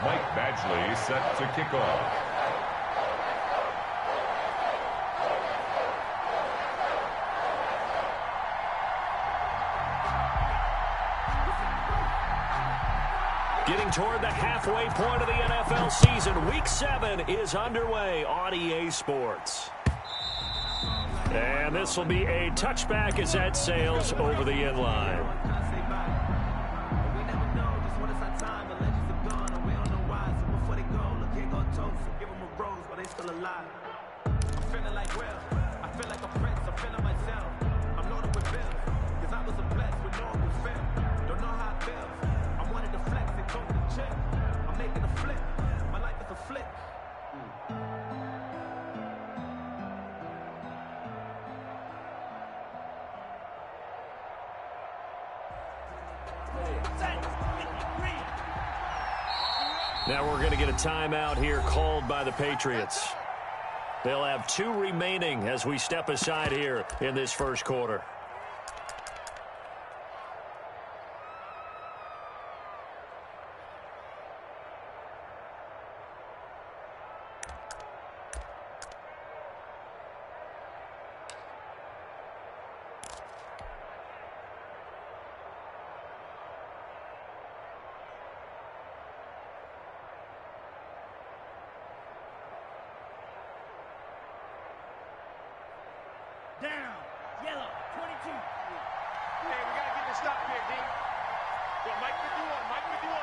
Mike Badgley set to kick off. Getting toward the halfway point of the NFL season. Week 7 is underway on EA Sports. And this will be a touchback as that sails over the end line. Now we're going to get a timeout here called by the Patriots. They'll have 2 remaining as we step aside here in this first quarter. Down. Yellow. 22. Hey, we got to get this stop here, D. Go, Mike 51. Mike 51.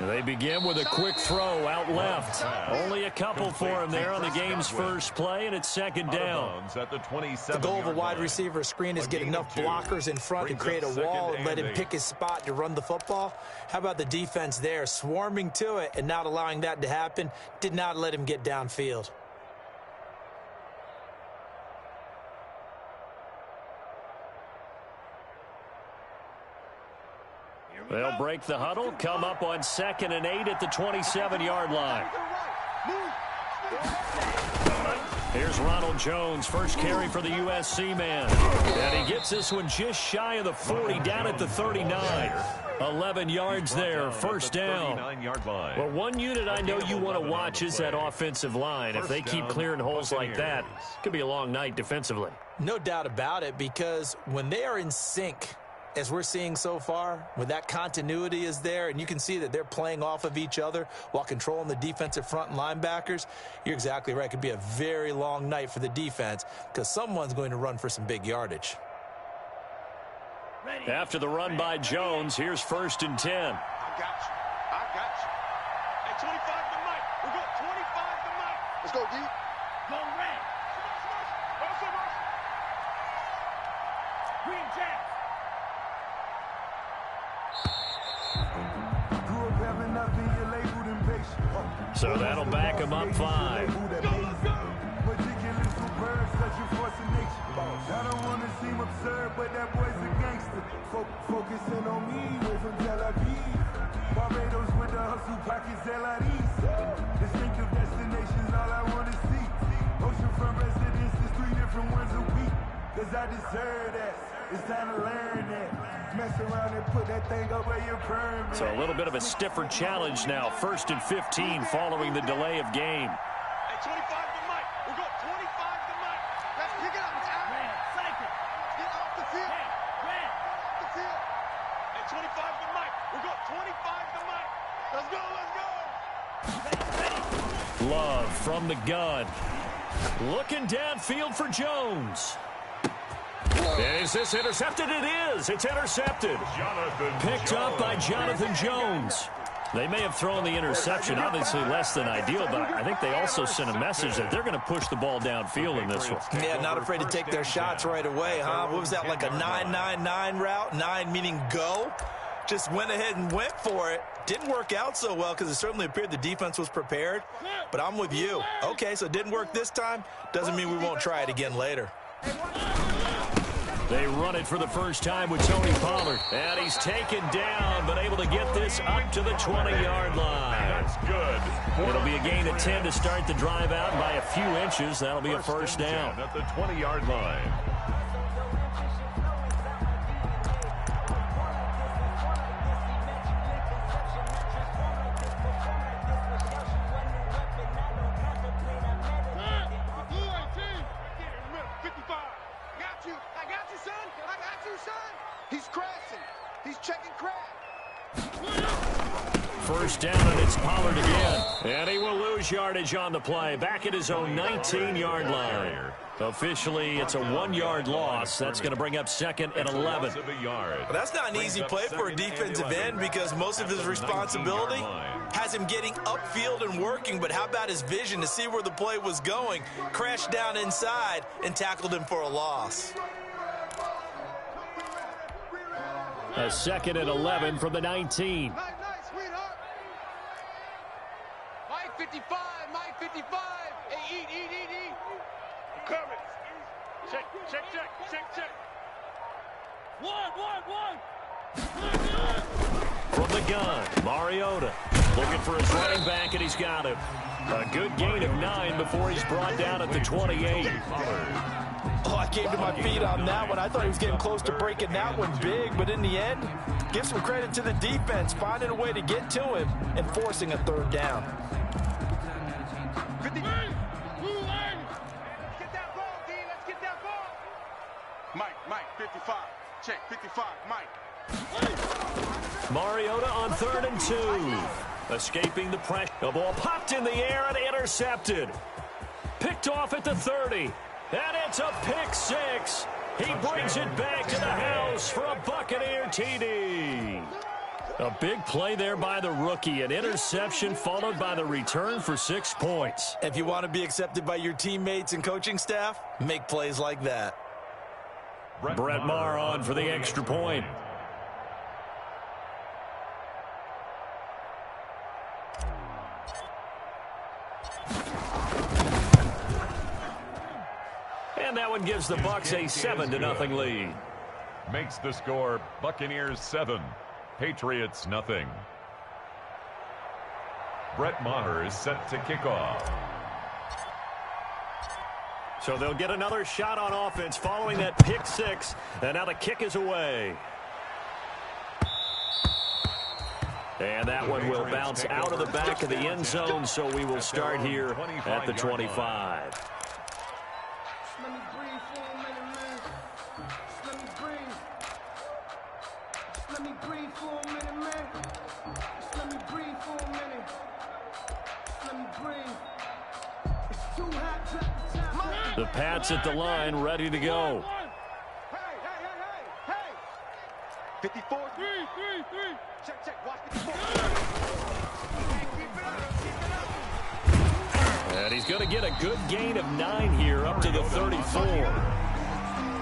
They begin with a quick throw out left. Only a couple for him there on the game's first play, and it's second down. The goal of a wide receiver screen is get enough blockers in front to create a wall and let him pick his spot to run the football. How about the defense there, swarming to it and not allowing that to happen? Did not let him get downfield. They'll break the huddle, come up on 2nd and 8 at the 27-yard line. Here's Ronald Jones, first carry for the USC man. And he gets this one just shy of the 40, down at the 39. 11 yards there, first down. Well, one unit I know you want to watch is that offensive line. If they keep clearing holes like that, it could be a long night defensively. No doubt about it, because when they are in sync, as we're seeing so far, when that continuity is there, and you can see that they're playing off of each other while controlling the defensive front and linebackers, you're exactly right. It could be a very long night for the defense because someone's going to run for some big yardage. After the run by Jones, here's 1st and 10. I got you. Hey, 25 to Mike. We got 25 to Mike. Let's go, D. Go red. Green Jack. So that'll back him up 5. I don't want to seem absurd, but that boy's a gangster. Focusing on me, way from Tel Aviv. Barbados with the hustle pockets, LIDs. Distinctive destinations, all I want to see. Oceanfront residences, 3 different ones a week. Cause I deserve that. It's time to learn that. Mess around and put that thing up where you're permanent. So a little bit of a stiffer challenge now. 1st and 15 following the delay of game. Hey, 25 to Mike. We got 25 to Mike. Let's pick it up. Red, cycle. Get off the field. Red. Off the field. Hey, 25 to Mike. We got 25 to Mike. Let's go, let's go. Love from the gun. Looking downfield for Jones. Is this intercepted? It is. It's intercepted. Picked up by Jonathan Jones. They may have thrown the interception, obviously less than ideal, but I think they also sent a message that they're going to push the ball downfield in this one. Yeah, not afraid to take their shots right away, huh? What was that, like a 9-9-9 route? 9 meaning go? Just went ahead and went for it. Didn't work out so well because it certainly appeared the defense was prepared. But I'm with you. Okay, so it didn't work this time. Doesn't mean we won't try it again later. They run it for the first time with Tony Pollard. And he's taken down, but able to get this up to the 20-yard line. That's good. It'll be a gain of 10 to start the drive out by a few inches. That'll be a first down. At the 20-yard line. He's checking Crab. First down, and it's Pollard again. And he will lose yardage on the play. Back at his own 19-yard line. Officially, it's a 1-yard loss. That's going to bring up 2nd and 11. Well, that's not an easy play for a defensive end because most of his responsibility has him getting upfield and working. But how about his vision to see where the play was going? Crashed down inside and tackled him for a loss. A 2nd and 11 from the 19. Nice, sweetheart. Mike 55, Mike 55. Hey, eat. Coming. Check. One. From the gun, Mariota looking for his running back, and he's got him. A good gain of 9 before he's brought down at the 28. Oh, I came to my feet on that one. I thought he was getting close to breaking that one big, but in the end, give some credit to the defense, finding a way to get to him and forcing a 3rd down. 50. Let's get that ball, D. Let's get that ball. Mike, 55. Check, 55, Mike. Mariota on 3rd and 2. Escaping the pressure. The ball popped in the air and intercepted. Picked off at the 30. And it's a pick 6. He brings it back to the house for a Buccaneer TD. A big play there by the rookie. An interception followed by the return for 6 points. If you want to be accepted by your teammates and coaching staff, make plays like that. Brett Maher on for the extra point. And that one gives the Bucs a 7-0 lead. Makes the score Buccaneers 7, Patriots nothing. Brett Maher is set to kick off. So they'll get another shot on offense following that pick 6. And now the kick is away. And that one will bounce out of the back of the end zone, so we will start here at the 25. Let me breathe for a minute, man. Let me breathe. Let me breathe for a minute, man. Let me breathe for a minute. Let me breathe. It's too hot to top. The Pats at the line, ready to go. Hey. 54. 3. Check. Watch 54. And he's going to get a good gain of 9 here up to the 34.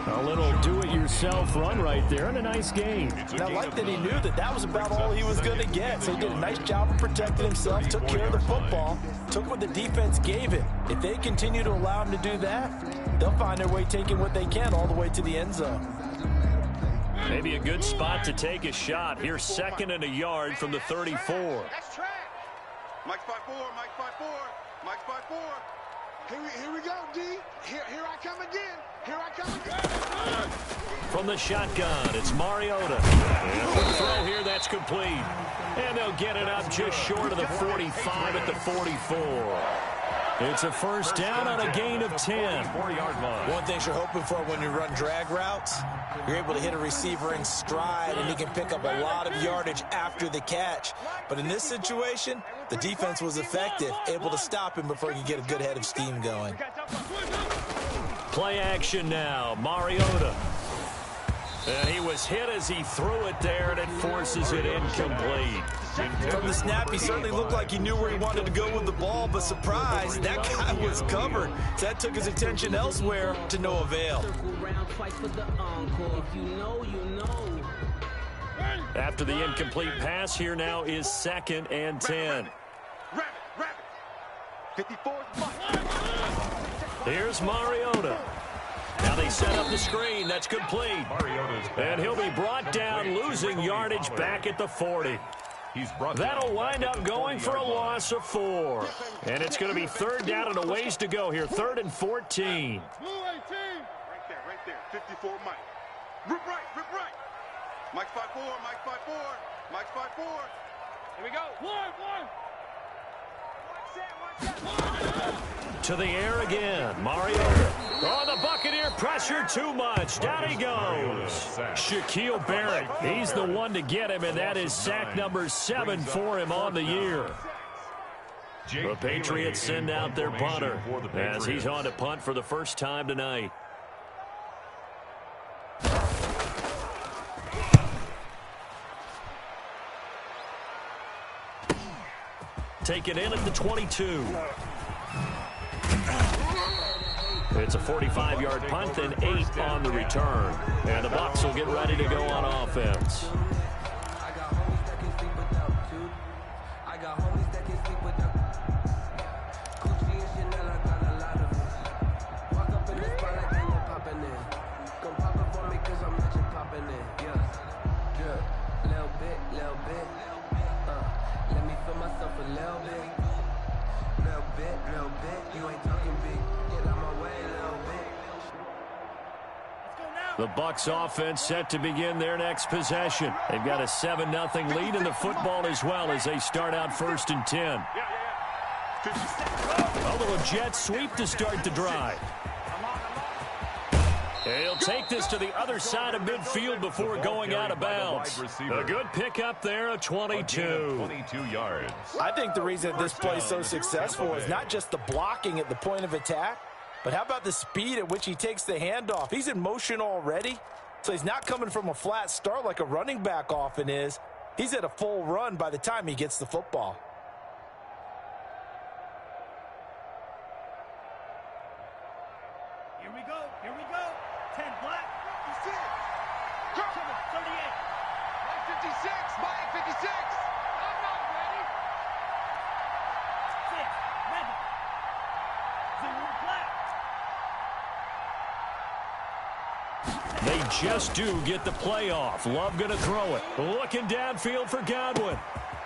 A little do-it-yourself run right there and a nice gain. And I like that he knew that was about all he was going to get. So he did a nice job of protecting himself, took care of the football, took what the defense gave him. If they continue to allow him to do that, they'll find their way taking what they can all the way to the end zone. Maybe a good spot to take a shot. Here's 2nd and a yard from the 34. That's track. Mike's 5-4. Here we go, D. Here I come again. From the shotgun, it's Mariota. And the throw here, that's complete. And they'll get it up just short of the 45 at the 44. It's a first down on a gain of 10. One thing you're hoping for when you run drag routes, you're able to hit a receiver in stride, and he can pick up a lot of yardage after the catch. But in this situation, the defense was effective, able to stop him before he could get a good head of steam going. Play action now, Mariota. And he was hit as he threw it there, and it forces it incomplete. From the snap, he certainly looked like he knew where he wanted to go with the ball, but surprise, that guy was covered. So that took his attention elsewhere to no avail. After the incomplete pass, here now is 2nd and 10. Rabbit. 54. Here's Mariota. Now they set up the screen. That's complete. And he'll be brought down, losing yardage back at the 40. That'll wind up going for a loss of 4. And it's going to be 3rd down and a ways to go here. 3rd and 14. Right there. 54, Mike. Rip right. Mike's 5-4. Here we go. One. To the air again. Mario. Oh, the Buccaneer pressure too much. Down he goes. Shaquille Barrett. He's the one to get him, and that is sack number 7 for him on the year. The Patriots send out their punter as he's on to punt for the first time tonight. Take it in at the 22. It's a 45-yard punt, then 8 on the return. And the Bucs will get ready to go on offense. The Bucs offense set to begin their next possession. They've got a 7-0 lead in the football as well as they start out 1st and 10. A little jet sweep to start the drive. He'll take this to the other side of midfield before going out of bounds. A good pickup there, a 22. 22 yards. I think the reason this play is so successful is not just the blocking at the point of attack, but how about the speed at which he takes the handoff? He's in motion already, so he's not coming from a flat start like a running back often is. He's at a full run by the time he gets the football. Here we go. 10 black. 56. Go. 38. Mike 56. Mike 56. I'm not ready. 6. Ready. 0 black. They just do get the playoff. Love going to throw it. Looking downfield for Godwin.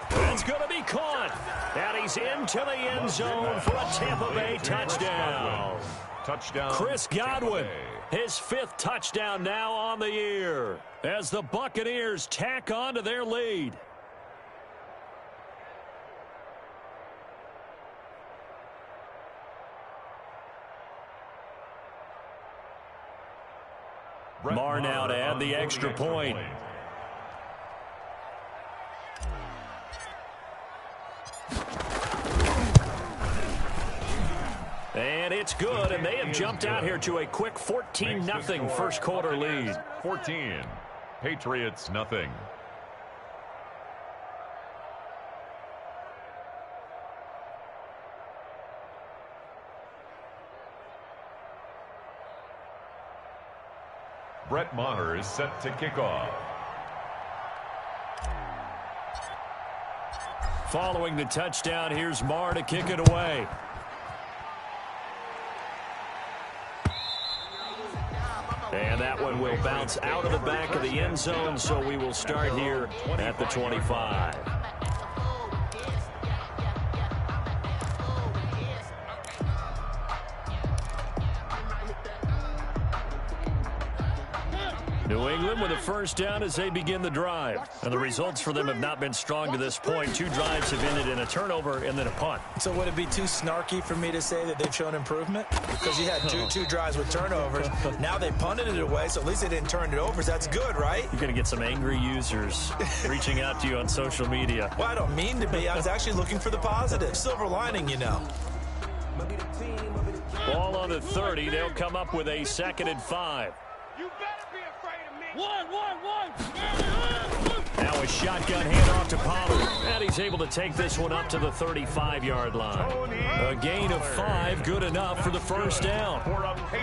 That's going to be caught. And he's into the end zone for a Tampa Bay touchdown. Touchdown. Chris Godwin, his 5th touchdown now on the year as the Buccaneers tack on to their lead. Marr now to add the extra point. And it's good, and they have jumped out here to a quick 14-0 first quarter lead. 14. Patriots nothing. Brett Maher is set to kick off. Following the touchdown, here's Marr to kick it away. And that one will bounce out of the back of the end zone, so we will start here at the 25. New England with a first down as they begin the drive. And the results for them have not been strong to this point. 2 drives have ended in a turnover and then a punt. So would it be too snarky for me to say that they've shown improvement? Because you had two drives with turnovers. Now they punted it away, so at least they didn't turn it over. So that's good, right? You're going to get some angry users reaching out to you on social media. Well, I don't mean to be. I was actually looking for the positive. Silver lining, you know. Ball on the 30. They'll come up with a 2nd and 5. You better be afraid of me. 1. Now a shotgun handoff to Pollard. And he's able to take this one up to the 35-yard line. A gain of 5, good enough for the first down.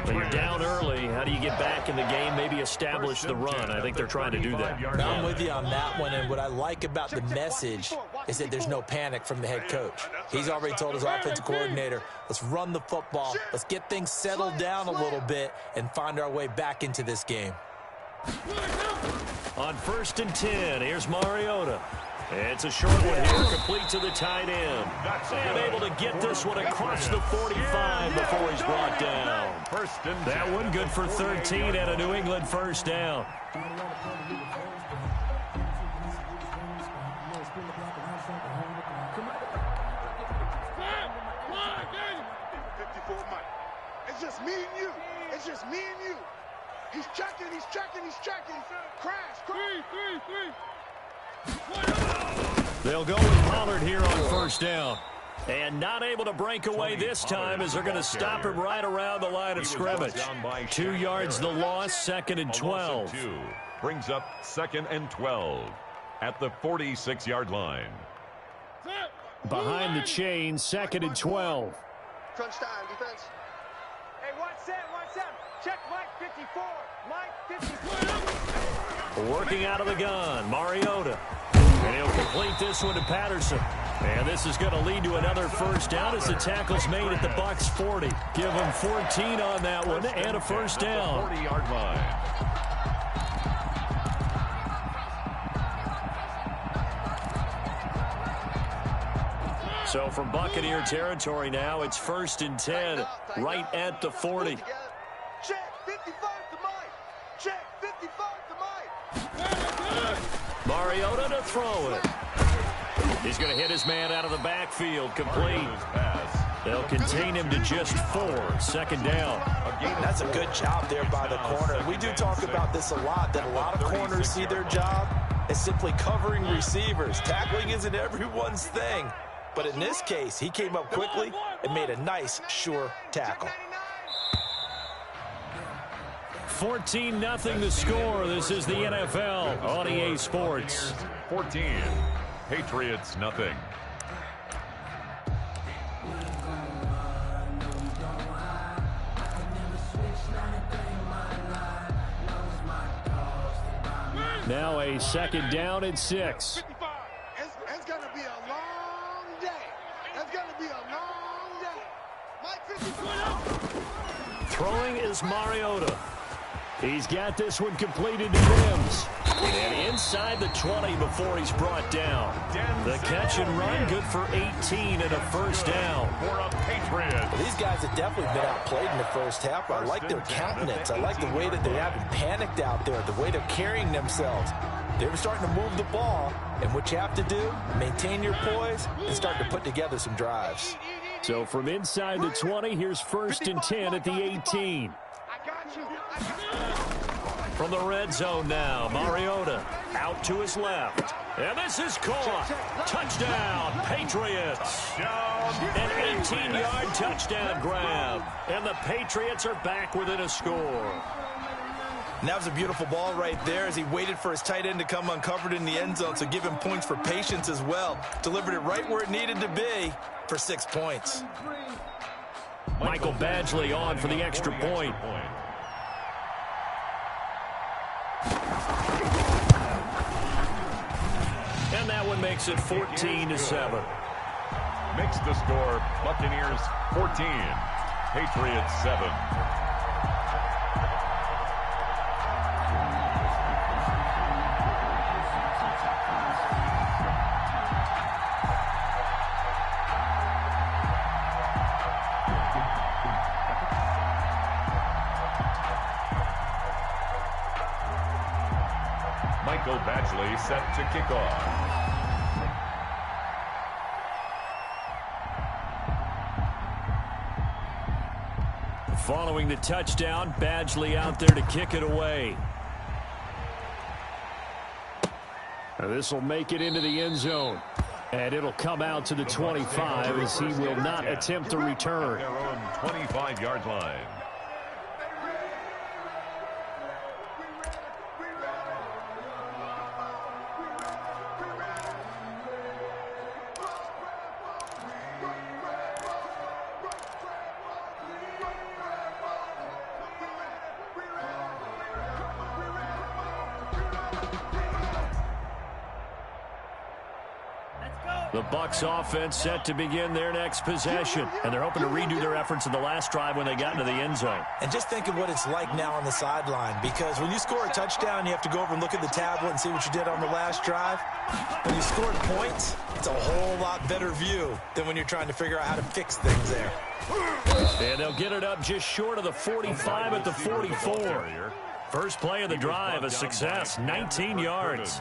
When you're down early, how do you get back in the game, maybe establish the run? I think they're trying to do that. I'm with you on that one, and what I like about the message is that there's no panic from the head coach. He's already told his offensive coordinator, let's run the football, let's get things settled down a little bit and find our way back into this game. On 1st and 10, here's Mariota. It's a short one here, complete to the tight end. And able to get this one across the 45 before he's brought down. That one good for 13 and a New England first down. It's just me and you. He's checking, he's checking, he's checking. Crash, crash. They'll go with Pollard here on first down. And not able to break away this time as they're going to stop him right around the line of scrimmage. 2 yards the loss, 2nd and 12. Brings up 2nd and 12 at the 46-yard line. Behind the chain, 2nd and 12. Crunch time, defense. Hey, watch that. Check Mike 54. Mike 54. Working out of the gun, Mariota. And he'll complete this one to Patterson. And this is going to lead to another first down as the tackle's made at the Bucs 40. Give him 14 on that one and a first down. 40-yard line. So from Buccaneer territory now, it's 1st and 10, right at the 40. Check 55 to Mike. Check 55 to Mike. Mariota to throw it. He's going to hit his man out of the backfield, complete. They'll contain him to just 4, 2nd down. That's a good job there by the corner. We do talk about this a lot, that a lot of corners see their job as simply covering receivers. Tackling isn't everyone's thing. But in this case, he came up quickly and made a nice, sure tackle. 14-0 the score. This is the NFL on EA Sports. 14. Patriots nothing. Now a 2nd down and 6. It's going to be a long day. It's going to be a long day. Mike 54. Throwing is Mariota. He's got this one completed to Mims. And inside the 20 before he's brought down. The catch and run, good for 18 and a first down. For a Patriot. Well, these guys have definitely been outplayed in the first half. I like their countenance. I like the way that they haven't panicked out there, the way they're carrying themselves. They're starting to move the ball, and what you have to do, maintain your poise and start to put together some drives. So from inside the 20, here's 1st and 10 at the 18. From the red zone now, Mariota out to his left. And this is caught. Touchdown, Patriots. An 18-yard touchdown grab. And the Patriots are back within a score. And that was a beautiful ball right there as he waited for his tight end to come uncovered in the end zone, so give him points for patience as well. Delivered it right where it needed to be for 6 points. Michael Badgley on for the extra point. And that one makes it 14-7. Makes the score Buccaneers 14, Patriots 7. Michael Badgley set to kick off. Following the touchdown, Badgley out there to kick it away. This will make it into the end zone. And it'll come out to the 25 as he will not attempt to return. Their own 25-yard line. The Bucs offense set to begin their next possession. And they're hoping to redo their efforts in the last drive when they got into the end zone. And just think of what it's like now on the sideline, because when you score a touchdown, you have to go over and look at the tablet and see what you did on the last drive. When you scored points, it's a whole lot better view than when you're trying to figure out how to fix things there. And they'll get it up just short of the 45 at the 44. First play of the drive, a success, 19 yards.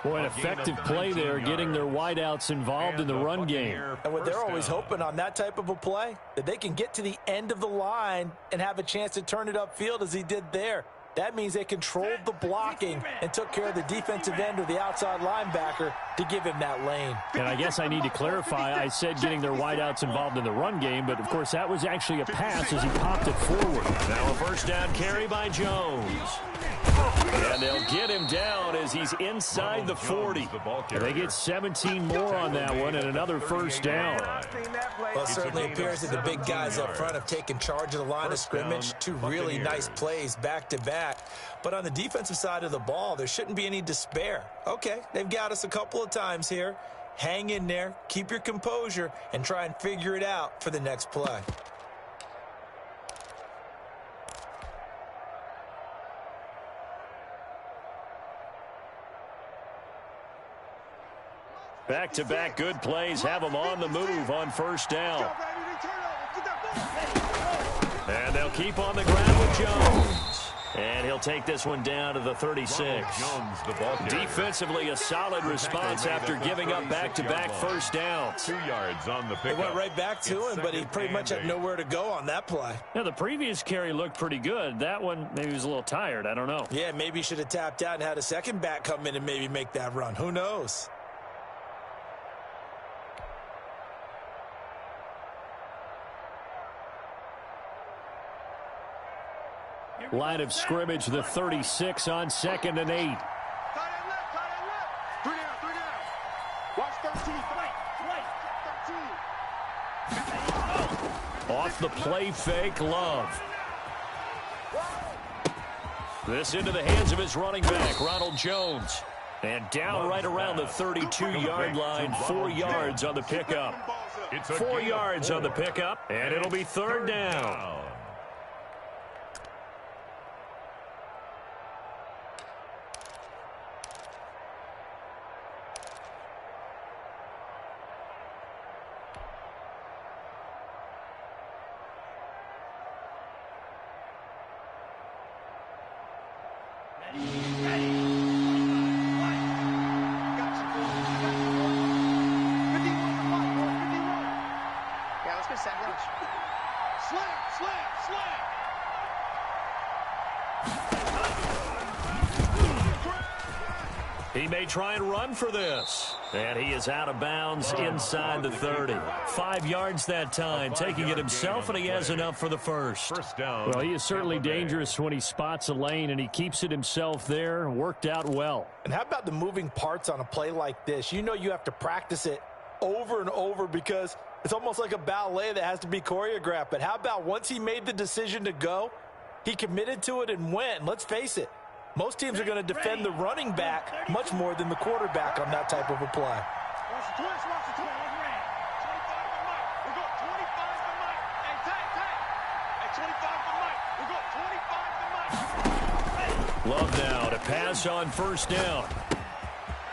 Boy, an effective play there, getting their wideouts involved in the run game. And what they're always hoping on that type of a play, that they can get to the end of the line and have a chance to turn it upfield as he did there. That means they controlled the blocking and took care of the defensive end or the outside linebacker to give him that lane. And I guess I need to clarify, I said getting their wideouts involved in the run game, but of course that was actually a pass as he popped it forward. Now a first down carry by Jones. And they'll get him down as he's inside the 40. And they get 17 more on that one and another first down. Well, it certainly appears that the big guys up front have taken charge of the line of scrimmage. Two really nice plays back-to-back. But on the defensive side of the ball, there shouldn't be any despair. Okay, they've got us a couple of times here. Hang in there, keep your composure, and try and figure it out for the next play. Back-to-back good plays have them on the move on first down. And they'll keep on the ground with Jones. And he'll take this one down to the 36. Defensively, a solid response after giving up back-to-back first downs. 2 yards on the It pickup. went right back to him, but he pretty much had nowhere to go on that play. Now, the previous carry looked pretty good. That one, maybe he was a little tired. I don't know. Yeah, maybe he should have tapped out and had a second back come in and maybe make that run. Who knows? Line of scrimmage, the 36 on 2nd and 8. Tight end left, tight end left. 3 down, 3 down. Watch 13. Wait. Off the play fake, Love. This into the hands of his running back, Ronald Jones. And down right around the 32-yard line, 4 yards on the pickup. 4 yards on the pickup, and it'll be third down. He may try and run for this. And he is out of bounds inside the 30. 5 yards that time, taking it himself, and he has enough for the first. Well, he is certainly dangerous when he spots a lane, and he keeps it himself there. Worked out well. And how about the moving parts on a play like this? You know you have to practice it over and over because it's almost like a ballet that has to be choreographed. But how about once he made the decision to go, he committed to it and went. Let's face it. Most teams are going to defend the running back much more than the quarterback on that type of a play. Watch the twist, watch the twist. 25 to Mike. We got 25 to Mike. Hey, tag. Hey, 25 to Mike. We got 25 to Mike. Love now to pass on first down.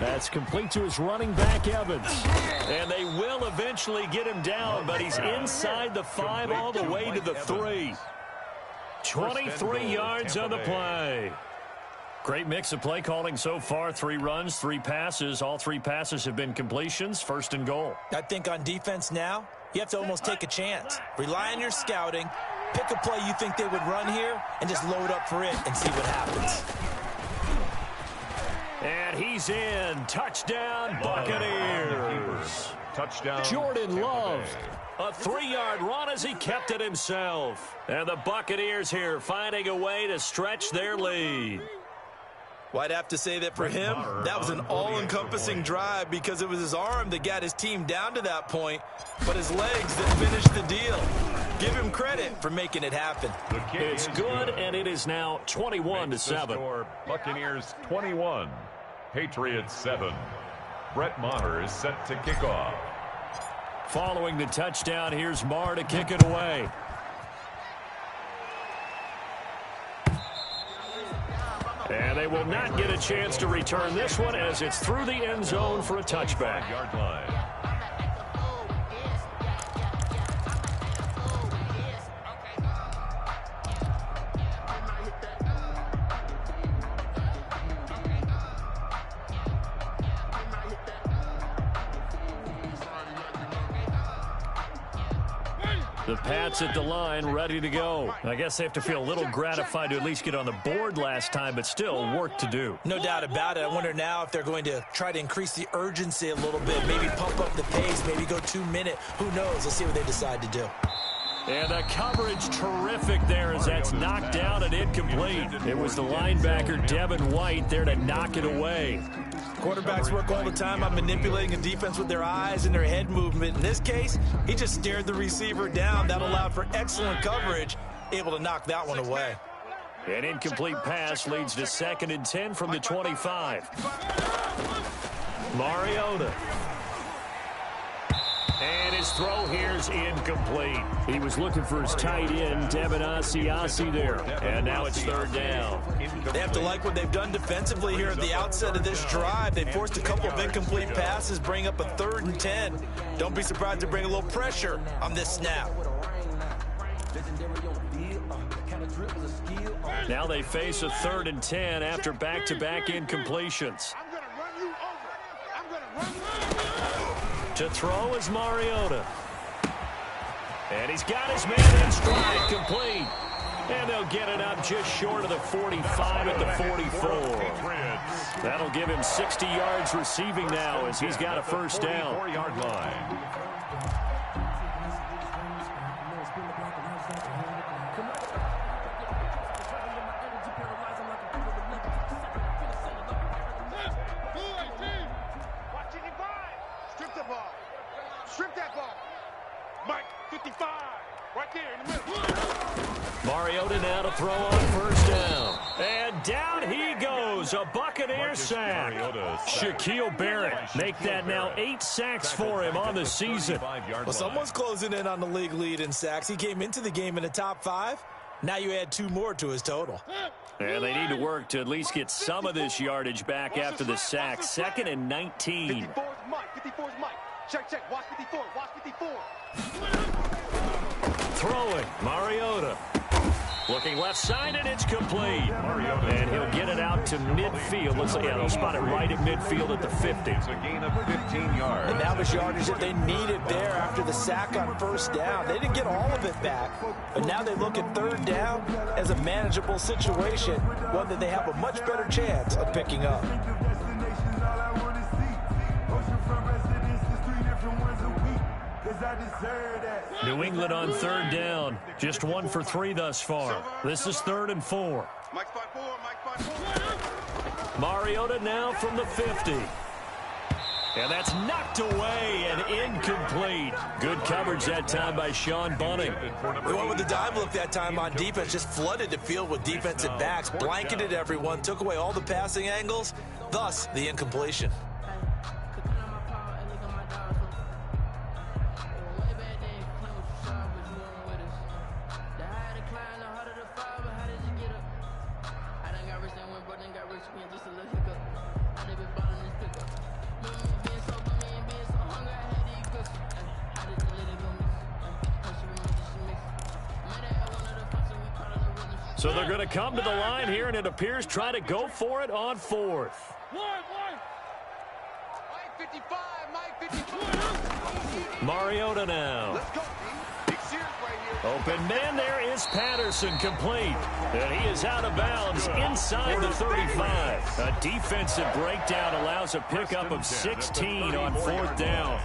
That's complete to his running back, Evans. And they will eventually get him down, but he's inside the 5 all the way to the 3. 23 yards on the play. Great mix of play calling so far. 3 runs, 3 passes. All 3 passes have been completions. First and goal. I think on defense now, you have to almost take a chance. Rely on your scouting. Pick a play you think they would run here and just load up for it and see what happens. And he's in. Touchdown, Buccaneers. Touchdown, Jordan Love. A 3-yard run as he kept it himself. And the Buccaneers here finding a way to stretch their lead. Well, I'd have to say that for him, that was an all-encompassing drive because it was his arm that got his team down to that point, but his legs that finished the deal. Give him credit for making it happen. It's good, and it is now 21-7. Buccaneers 21, Patriots 7. Brett Maher is set to kick off. Following the touchdown, here's Maher to kick it away. And they will not get a chance to return this one as it's through the end zone for a touchback. 5-yard line. The Pats at the line, ready to go. I guess they have to feel a little gratified to at least get on the board last time, but still work to do. No doubt about it. I wonder now if they're going to try to increase the urgency a little bit, maybe pump up the pace, maybe go 2-minute. Who knows? Let's see what they decide to do. And the coverage terrific there as that's knocked down and incomplete. It was the linebacker, Devin White, there to knock it away. Quarterbacks work all the time on manipulating a defense with their eyes and their head movement. In this case, he just stared the receiver down. That allowed for excellent coverage, able to knock that one away. An incomplete pass leads to 2nd and 10 from the 25. Mariota. And his throw here's incomplete. He was looking for his tight end, Devin Asiasi there. And now it's 3rd down. They have to like what they've done defensively here at the outset of this drive. They forced a couple of incomplete passes, bring up a 3rd and 10. Don't be surprised to bring a little pressure on this snap. Now they face a 3rd and 10 after back-to-back incompletions. I'm going to run you over. I'm going to run you over. To throw is Mariota. And he's got his man in stride, complete. And they'll get it up just short of the 45 at the 44. That'll give him 60 yards receiving now as he's got a 1st down. 44-yard line. Strip that ball. Mike, 55. Right there in the middle. Mariota now to throw on 1st down. And down he goes. A Buccaneer sack. Shaquille Barrett make that now 8 sacks for him on the season. Well, someone's closing in on the league lead in sacks. He came into the game in the top 5. Now you add 2 more to his total. And they need to work to at least get some of this yardage back after the sack. 2nd and 19. 54 is Mike. 54 is Mike. Check, check. Watch 54. Watch 54. Throwing. Mariota. Looking left side, and it's complete. And he'll get it out to midfield. Looks like, yeah, they'll spot it right at midfield at the 50. It's a gain of 15 yards. And that was yardage that they needed there after the sack on 1st down. They didn't get all of it back, but now they look at 3rd down as a manageable situation, one that they have a much better chance of picking up. New England on 3rd down. Just 1 for 3 thus far. This is 3rd and 4. Mike's 5-4. Mike's 5-4. Mariota now from the 50. And that's knocked away and incomplete. Good coverage that time by Sean Bunting. They went with the dime look that time on defense. Just flooded the field with defensive backs. Blanketed everyone. Took away all the passing angles. Thus, the incompletion. So they're going to come to the line here, and it appears try to go for it on 4th. Mike 55. Mike 55. Mariota now. Let's go, team. Big Sears right here. Open man there is Patterson, complete. And he is out of bounds inside the 35. A defensive breakdown allows a pickup of 16 on 4th down.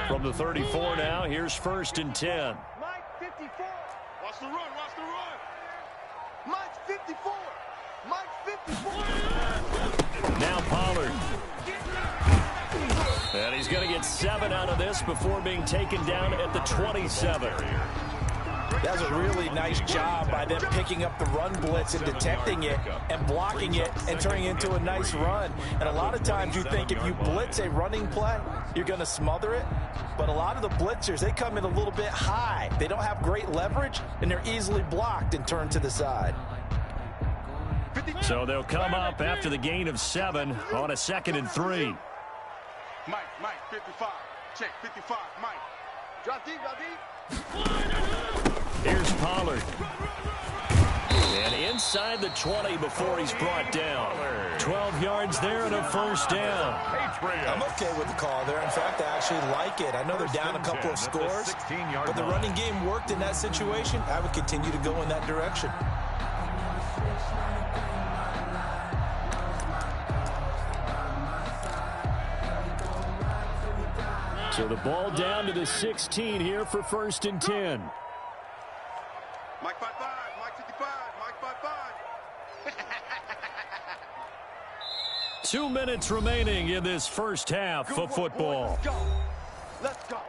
From the 34 now, here's 1st and 10. Mike 54. Watch the run. Watch the run. Mike 54. Mike 54. Now Pollard. And he's going to get 7 out of this before being taken down at the 27. That was a really nice job by them picking up the run blitz and detecting it and blocking it and turning it into a nice run. And a lot of times you think if you blitz a running play, you're going to smother it. But a lot of the blitzers, they come in a little bit high. They don't have great leverage, and they're easily blocked and turned to the side. So they'll come up after the gain of 7 on a 2nd and 3. Mike, 55. Check, 55, Mike. Drop deep, drop deep. Here's Pollard. And inside the 20 before he's brought down. 12 yards there and a first down. I'm okay with the call there. In fact, I actually like it. I know they're down a couple of scores, but the running game worked in that situation. I would continue to go in that direction. So the ball down to the 16 here for 1st and 10. Mike 55, Mike 55, Mike 55. 2 minutes remaining in this first half of football. Let's go. Let's go.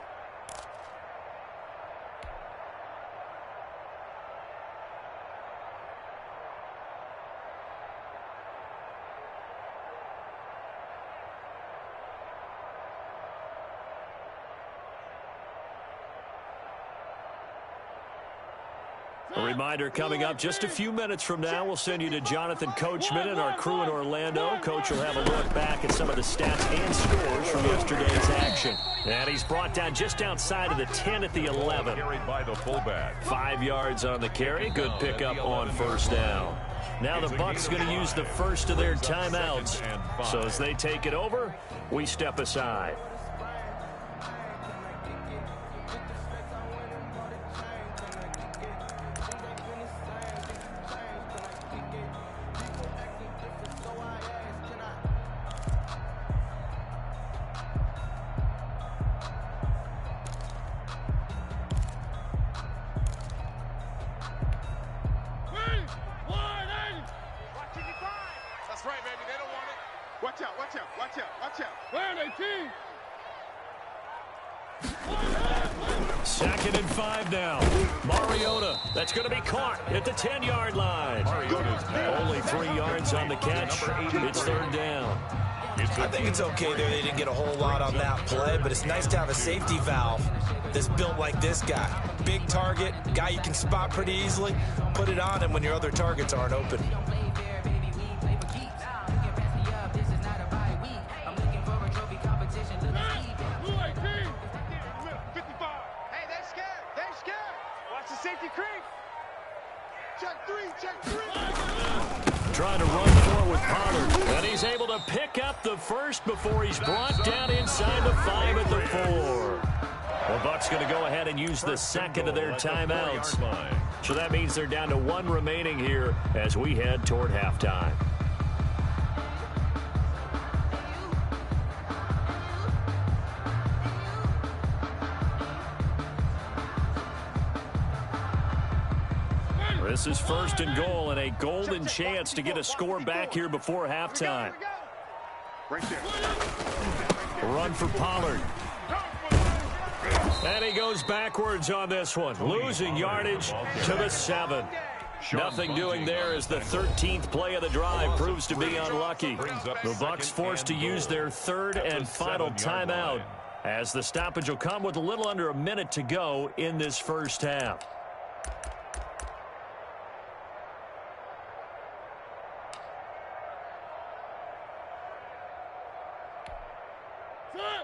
A reminder coming up just a few minutes from now. We'll send you to Jonathan Coachman and our crew in Orlando. Coach will have a look back at some of the stats and scores from yesterday's action. And he's brought down just outside of the 10 at the 11. Carried by the fullback. 5 yards on the carry. Good pickup on first down. Now the Bucs going to use the first of their timeouts. So as they take it over, we step aside. Watch out, watch out, watch out, watch out. Where are they, team? 2nd and 5 now. Mariota, that's going to be caught at the 10-yard line. Only 3 yards on the catch. It's 3rd down. I think it's okay there. They didn't get a whole lot on that play, but it's nice to have a safety valve that's built like this guy. Big target, guy you can spot pretty easily. Put it on him when your other targets aren't open. Safety creep. Check three. Trying to run for it with Pollard. And he's able to pick up the first before he's brought down inside the 5 at the 4. The Bucs going to go ahead and use the 2nd of their timeouts. So that means they're down to 1 remaining here as we head toward halftime. This is 1st and goal and a golden chance to get a score back here before halftime. Run for Pollard. And he goes backwards on this one, losing yardage to the 7. Nothing doing there as the 13th play of the drive proves to be unlucky. The Bucs forced to use their 3rd and final timeout as the stoppage will come with a little under a minute to go in this first half.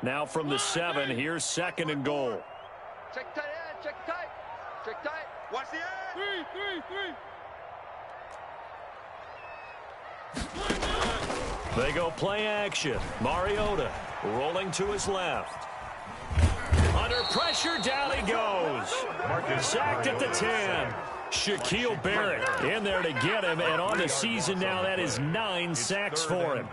Now from the 7, here's 2nd and goal. Check tight end, check tight. Check tight. Watch the end. Three. They go play action. Mariota rolling to his left. Under pressure, down he goes. Sacked at the 10. Shaquille Barrett in there to get him, and on the season now, that is 9 sacks for him.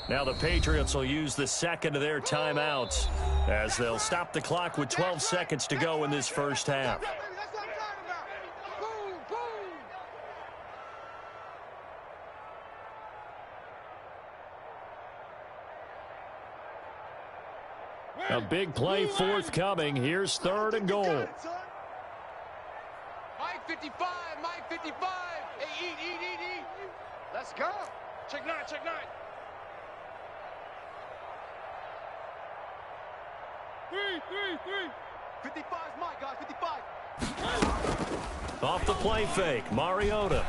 Now the Patriots will use the second of their timeouts as they'll stop the clock with 12 seconds to go in this first half. That's what I'm talking about. Boom, boom. A big play forthcoming. Here's 3rd and goal. Mike 55, Mike 55. Hey, eat. Let's go. Check 9. 3. 55's Mike, guys, 55. Off the play fake, Mariota.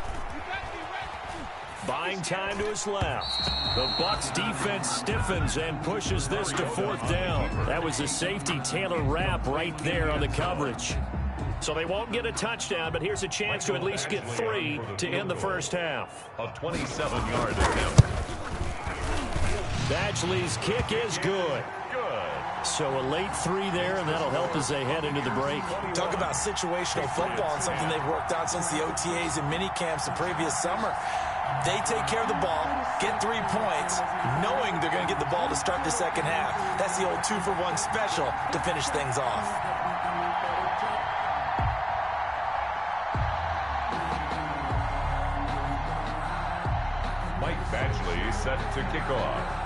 Buying time to his left. The Bucs defense stiffens and pushes this to 4th down. That was a safety Taylor Rapp right there on the coverage. So they won't get a touchdown, but here's a chance to at least get 3 to end the first half. A 27-yard attempt. Badgley's kick is good. So a late 3 there, and that'll help as they head into the break. Talk about situational football and something they've worked out since the OTAs and mini camps the previous summer. They take care of the ball, get 3 points, knowing they're going to get the ball to start the second half. That's the old 2-for-1 special to finish things off. Mike Badgley set to kick off.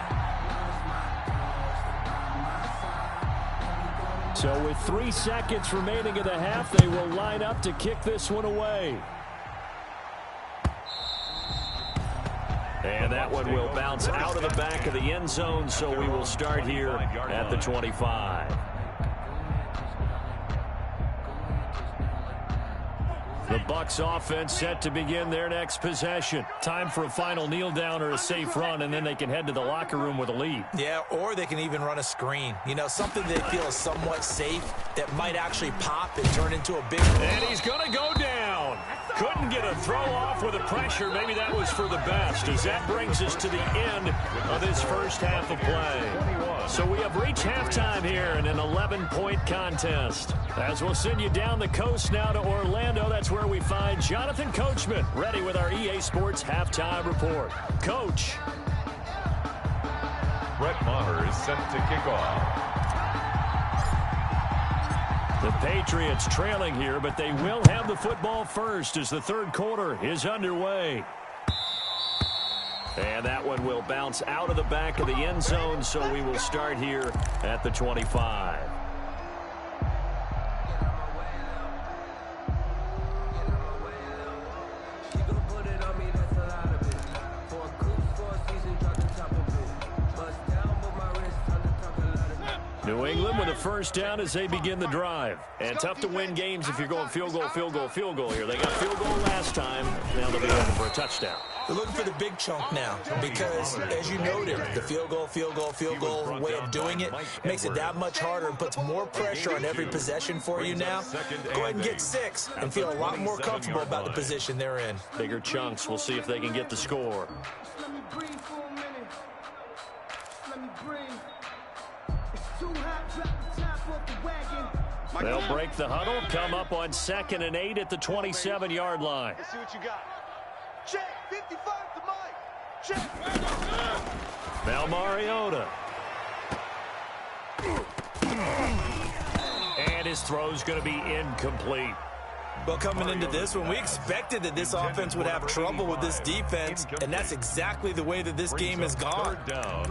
So with 3 seconds remaining in the half, they will line up to kick this one away. And that one will bounce out of the back of the end zone, so we will start here at the 25. The Bucs offense set to begin their next possession. Time for a final kneel down or a safe run, and then they can head to the locker room with a lead. Yeah, or they can even run a screen. You know, something they feel is somewhat safe that might actually pop and turn into a big run. And he's going to go down. Couldn't get a throw off with the pressure. Maybe that was for the best, as that brings us to the end of this first half of play. So we have reached halftime here in an 11-point contest. As we'll send you down the coast now to Orlando, that's where we find Jonathan Coachman ready with our EA Sports halftime report. Coach. Brett Maher is set to kick off. The Patriots trailing here, but they will have the football first as the third quarter is underway. And that one will bounce out of the back of the end zone, so we will start here at the 25. New England with a first down as they begin the drive. And tough to win games if you're going field goal here. They got field goal last time. Now they'll be looking for a touchdown. They're looking for the big chunk now because, as you noted, the field goal way of doing it makes it that much harder and puts more pressure on every possession for you now. Go ahead and get 6 and feel a lot more comfortable about the position they're in. Bigger chunks. We'll see if they can get the score. Let me breathe for a minute. Let me breathe. It's too hot, drop the top off the wagon. They'll break the huddle, come up on 2nd and 8 at the 27-yard line. Let's see what you got. Check, 55 to Mike. Check. Now Mariota. And his throw's going to be incomplete. Well, coming into this one, we expected that this offense would have trouble with this defense, and that's exactly the way that this game has gone.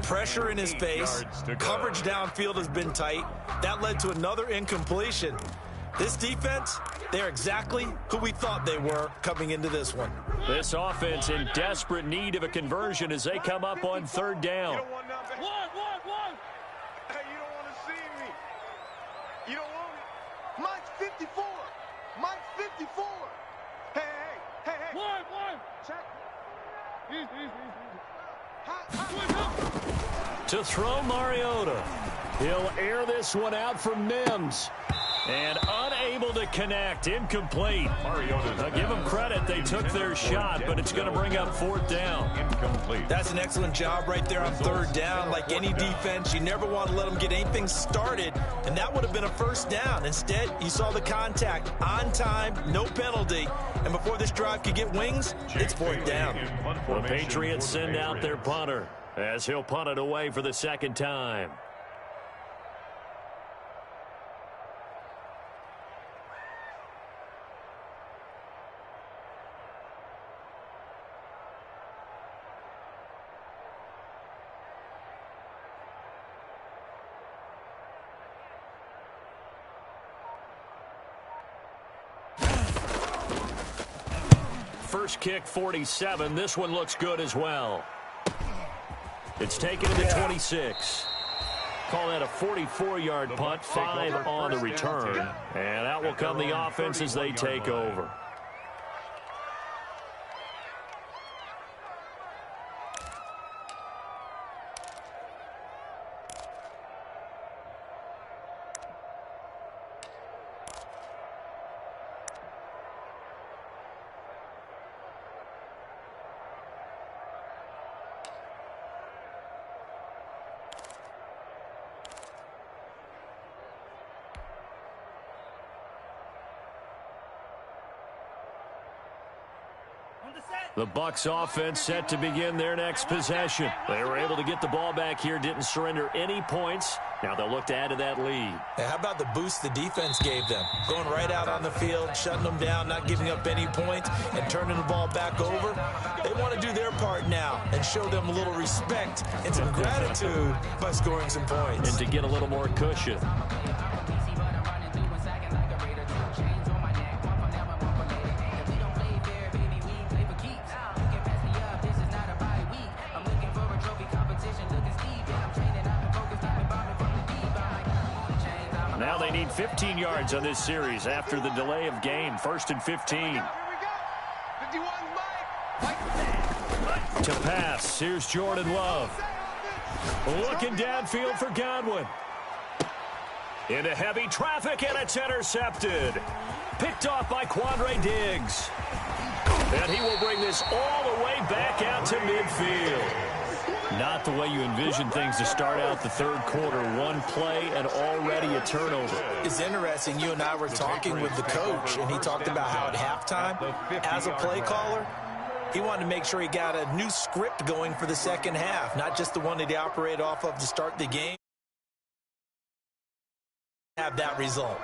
Pressure in his face, coverage downfield has been tight. That led to another incompletion. This defense, they're exactly who we thought they were coming into this one. This offense in desperate need of a conversion as they come up on 3rd down. You don't want nothing. One. Hey, you don't want to see me. You don't want me. Mike's 54. Mike's 54. Hey. One. Check. To throw Mariota. He'll air this one out for Mims. And unable to connect. Incomplete. Now give them credit. They took their shot, but it's going to bring up 4th down. Incomplete. That's an excellent job right there on 3rd down. Like any defense, you never want to let them get anything started, and that would have been a first down. Instead, you saw the contact on time, no penalty, and before this drive could get wings, it's 4th down. The Patriots send out their punter. as he'll punt it away for the second time. First kick, 47. This one looks good as well. It's taken to the 26. Call that a 44-yard punt, 5 on the return. And out will come the offense as they take over. The Bucs offense set to begin their next possession. They were able to get the ball back here, didn't surrender any points. Now they'll look to add to that lead. Yeah, how about the boost the defense gave them? Going right out on the field, shutting them down, not giving up any points, and turning the ball back over. They want to do their part now and show them a little respect and some gratitude by scoring some points. And to get a little more cushion. Now they need 15 yards on this series after the delay of game. 1st and 15. Here we go. 51, Mike. To pass, here's Jordan Love. Looking downfield for Godwin. Into heavy traffic, and it's intercepted. Picked off by Quandre Diggs. And he will bring this all the way back out to midfield. Not the way you envision things to start out the third quarter. One play and already a turnover. It's interesting. You and I were talking with the coach, and he talked about how at halftime, as a play caller, he wanted to make sure he got a new script going for the second half, not just the one that he operated off of to start the game. Have that result.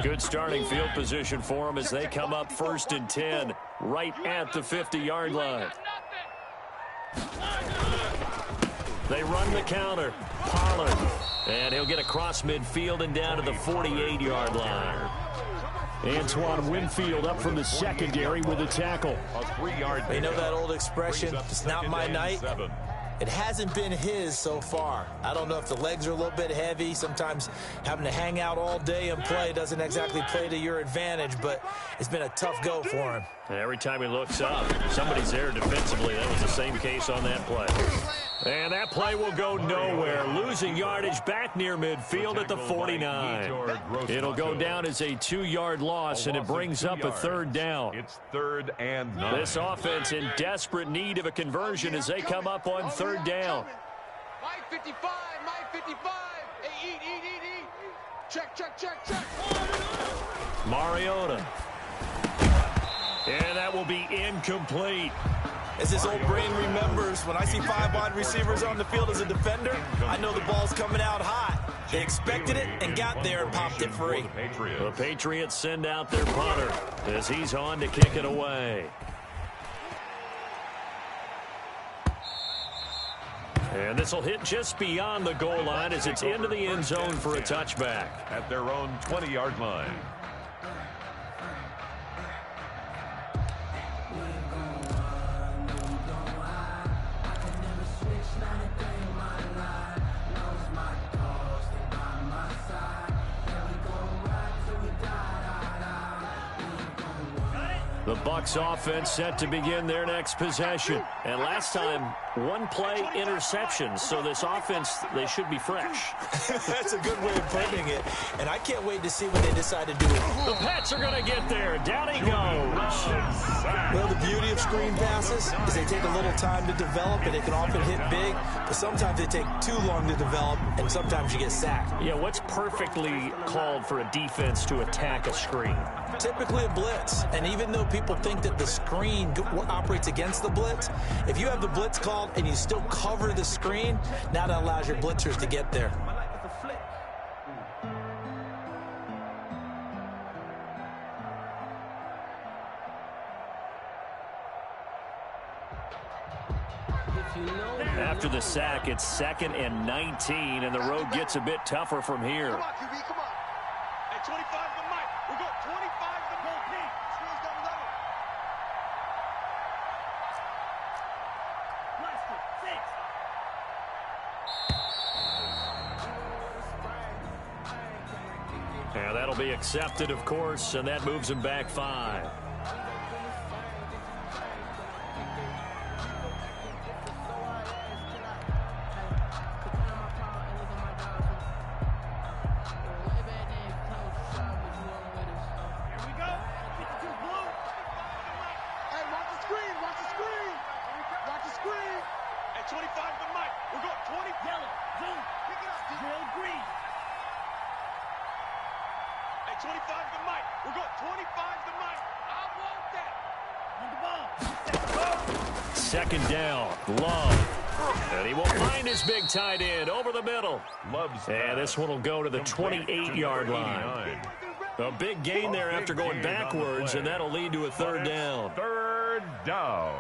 Good starting field position for them as they come up 1st and 10, right at the 50-yard line. They run the counter. Pollard. And he'll get across midfield and down to the 48-yard line. Antoine Winfield up from the secondary with a tackle. A 3-yard. You know that old expression, it's not my night? It hasn't been his so far. I don't know if the legs are a little bit heavy. Sometimes having to hang out all day and play doesn't exactly play to your advantage, but it's been a tough go for him. And every time he looks up, somebody's there defensively. That was the same case on that play. And that play will go nowhere. Losing yardage back near midfield at the 49. It'll go down as a 2-yard loss, and it brings up a 3rd down. It's 3rd and 9. This offense in desperate need of a conversion as they come up on 3rd down. Mike 55, Mike 55. Hey, eat. Check. Mariota. And that will be incomplete. As his old brain remembers, when I see 5 wide receivers on the field as a defender, I know the ball's coming out hot. They expected it and got there and popped it free. The Patriots send out their punter as he's on to kick it away. And this will hit just beyond the goal line as it's into the end zone for a touchback. At their own 20-yard line. The Bucs offense set to begin their next possession. And last time, one play interception. So this offense, they should be fresh. That's a good way of putting it. And I can't wait to see what they decide to do. The Pats are going to get there. Down he goes. Well, the beauty of screen passes is they take a little time to develop, and they can often hit big. But sometimes they take too long to develop, and sometimes you get sacked. Yeah, what's perfectly called for a defense to attack a screen? Typically a blitz. And even though people think that the screen operates against the blitz, if you have the blitz called and you still cover the screen, now that allows your blitzers to get there. After the sack, it's 2nd and 19, and the road gets a bit tougher from here. Come on, QB, come on. Hey, 25 to Mike. We'll go 25 to Mike. Screens down the level. Yeah, that'll be accepted, of course, and that moves him back 5. Second down, Love. And he will find his big tight end over the middle. And this one will go to the 28-yard line. A big gain there after going backwards, and that'll lead to a 3rd down. 3rd down.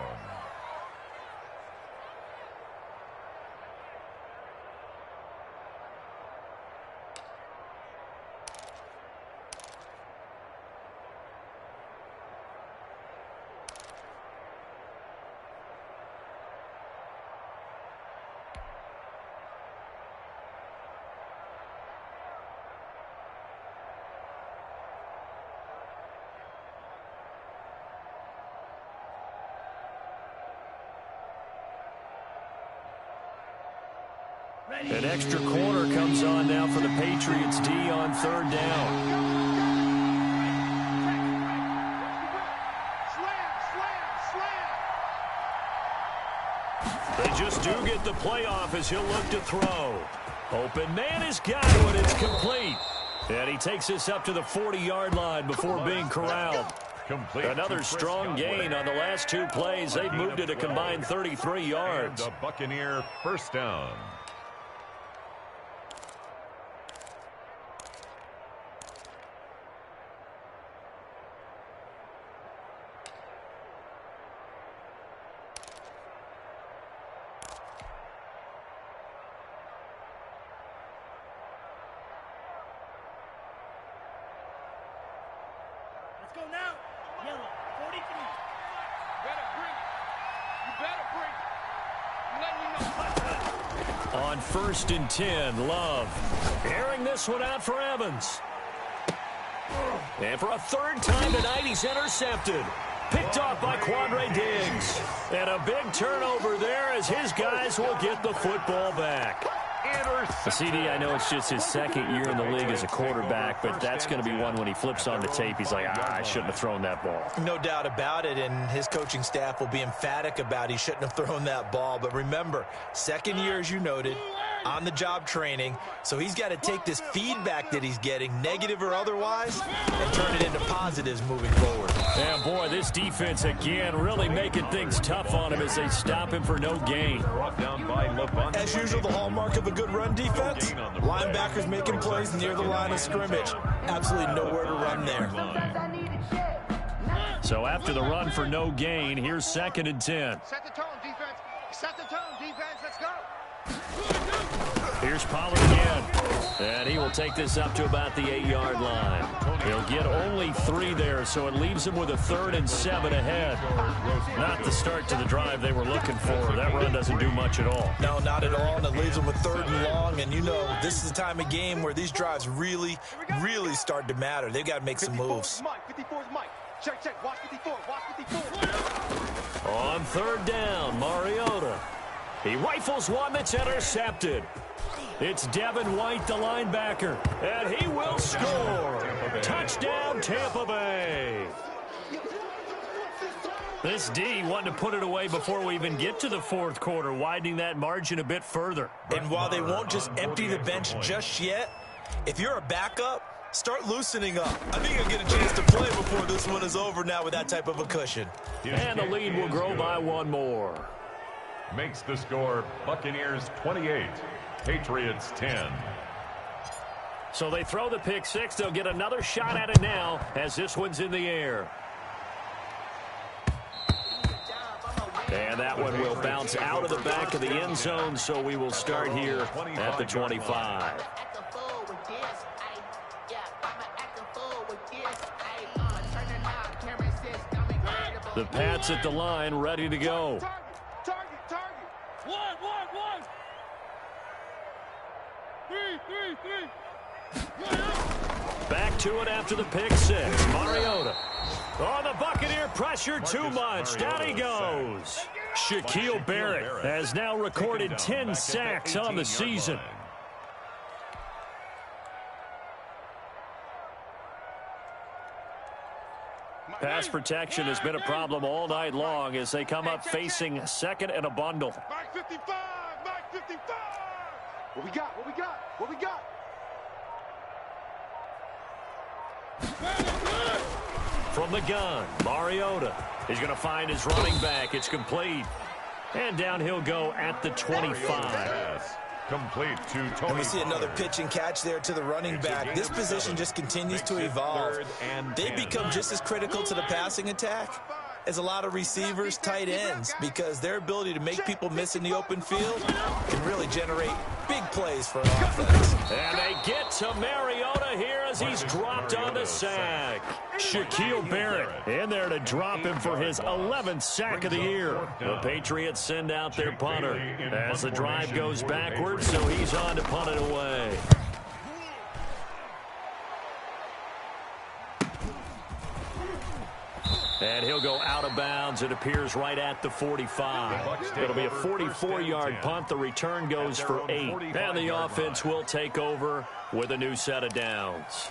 An extra corner comes on now for the Patriots D on 3rd down. They just do get the playoff as he'll look to throw. Open man has got it. It's complete. And he takes this up to the 40-yard line before being corralled. Another strong gain on the last 2 plays. They've moved it a combined 33 yards. The Buccaneer 1st down. Let's go now. Yellow, 43. Better bring it. You better bring it. I'm letting you know. On 1st and 10, Love airing this one out for Evans. And for a 3rd time tonight, he's intercepted. Picked off by Quandre Diggs. And a big turnover there as his guys will get the football back. CD, I know it's just his 2nd year in the league as a quarterback, but that's going to be one when he flips on the tape. He's like, I shouldn't have thrown that ball. No doubt about it, and his coaching staff will be emphatic about he shouldn't have thrown that ball. But remember, 2nd year, as you noted, on-the-job training, so he's got to take this feedback that he's getting, negative or otherwise, and turn it into positives moving forward. Yeah, boy, this defense again really making things tough on him as they stop him for no gain. As usual, the hallmark of a good run defense, linebackers making plays near the line of scrimmage. Absolutely nowhere to run there. So after the run for no gain, here's 2nd and 10. Set the tone, defense. Set the tone, defense. Let's go. Here's Pollard again. And he will take this up to about the 8-yard line. He'll get only 3 there, so it leaves him with a 3rd and 7 ahead. Not the start to the drive they were looking for. That run doesn't do much at all. No, not at all, and it leaves him with 3rd and long. And you know, this is the time of game where these drives really start to matter. They've got to make some moves. Mike, 54's Mike. Check. Watch 54. Watch 54. On third down, Mariota. He rifles one that's intercepted. It's Devin White, the linebacker, and he will score. Touchdown, Tampa Bay. This D wanted to put it away before we even get to the fourth quarter, widening that margin a bit further. And while they won't just empty the bench just yet, if you're a backup, start loosening up. I think you'll get a chance to play before this one is over now with that type of a cushion. And the lead will grow by one more. Makes the score Buccaneers 28, Patriots 10. So they throw the pick six. They'll get another shot at it now as this one's in the air. And that one will bounce out of the back of the end zone, so we will start here at the 25. The Pats at the line, ready to go. Target. One. 3. Back to it after the pick six. Mariota. Oh, the Buccaneer pressure too much. Down he goes. Shaquille Barrett has now recorded 10 sacks on the season. Pass protection has been a problem all night long as they come up facing second and a bundle. Mike 55. What we got? From the gun, Mariota is going to find his running back. It's complete. And down he'll go at the 25. Complete to Tony. And we see another pitch and catch there to the running back. This position just continues to evolve. They become just as critical to the passing attack as a lot of receivers, tight ends, because their ability to make people miss in the open field can really generate big plays for an offense. And they get to Mariota here as he's dropped on the sack. Shaquille Barrett in there to drop him for his 11th sack of the year. The Patriots send out their punter as the drive goes backwards, so he's on to punt it away. And he'll go out of bounds. It appears right at the 45. It'll be a 44-yard punt. The return goes for 8. And the offense will take over with a new set of downs.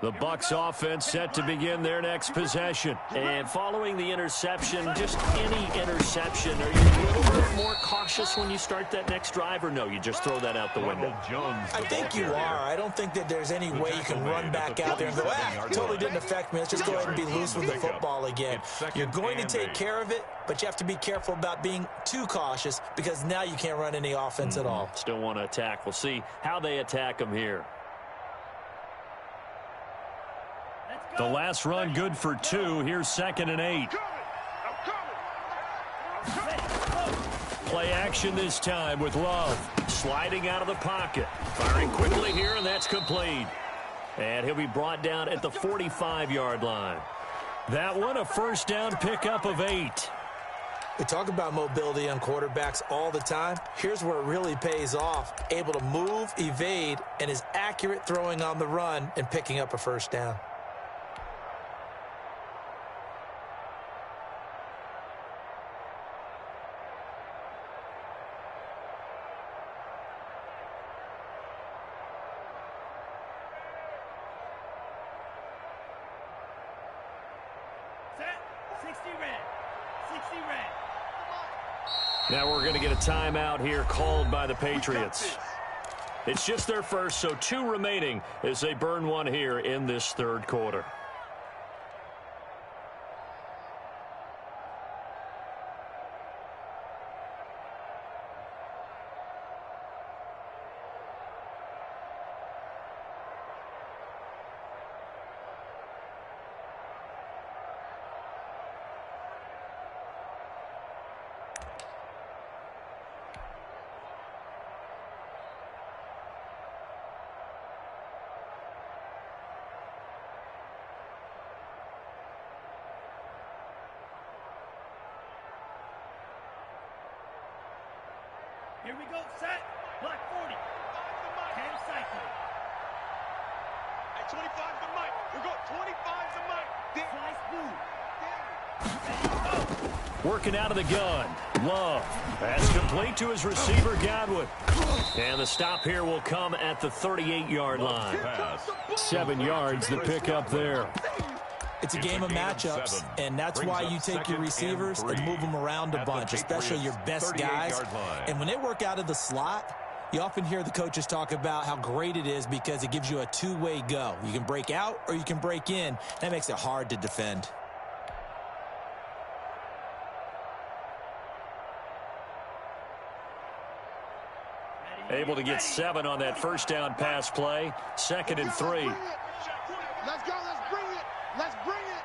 The Bucs offense set to begin their next possession. And following the interception, just any interception, are you a little bit more cautious when you start that next drive, or no, you just throw that out the window? I think you are. I don't think that there's any way you can run back out there and go, totally didn't affect me. Let's just go ahead and be loose with the football again. You're going to take care of it, but you have to be careful about being too cautious because now you can't run any offense at all. Still want to attack. We'll see how they attack them here. The last run good for 2. Here's 2nd and 8. Play action this time with Love. Sliding out of the pocket. Firing quickly here, and that's complete. And he'll be brought down at the 45-yard line. That one a first down pickup of 8. We talk about mobility on quarterbacks all the time. Here's where it really pays off. Able to move, evade, and is accurate throwing on the run and picking up a first down. Now we're going to get a timeout here called by the Patriots. It's just their first, so 2 remaining as they burn one here in this third quarter. Here we go, set. Block 40. 10 cycle. At 25 the mic. We got 25 the mic. Slice move. Working out of the gun. Love. That's complete to his receiver, Godwin. And the stop here will come at the 38-yard line. 7 yards to pick up there. It's a game of matchups, and that's why you take your receivers and move them around a bunch, especially your best guys. And when they work out of the slot, you often hear the coaches talk about how great it is because it gives you a two-way go. You can break out or you can break in. That makes it hard to defend. Able to get 7 on that first down pass play. 2nd and 3. Let's go. Let's bring it. Let's bring it.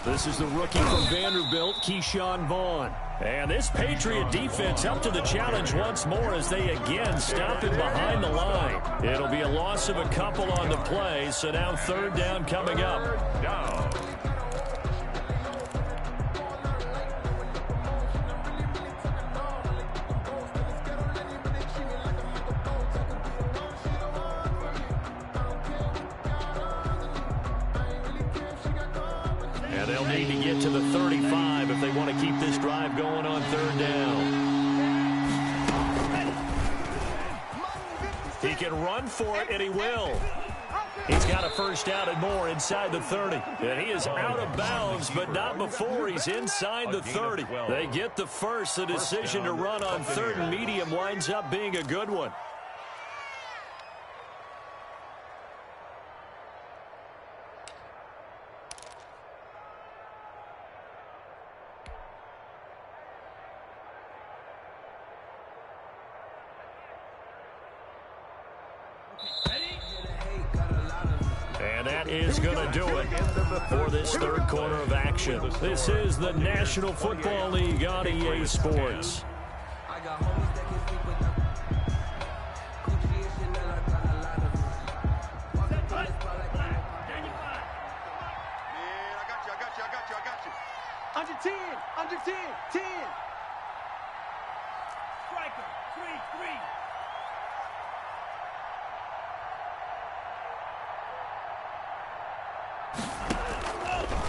This is the rookie from Vanderbilt, Keyshawn Vaughn. And this Patriot defense up to the challenge once more as they again stop him behind the line. It'll be a loss of a couple on the play, so now 3rd down coming up. Down. And they'll need to get to the 35 if they want to keep this drive going on 3rd down. He can run for it, and he will. He's got a first down and more inside the 30. And he is out of bounds, but not before he's inside the 30. They get the first. The decision to run on 3rd and medium winds up being a good one. And that is going to do it for this 3rd quarter of action. This is the National Football League on EA Sports. Under 10. Under 10. 10. Striker. 3-3.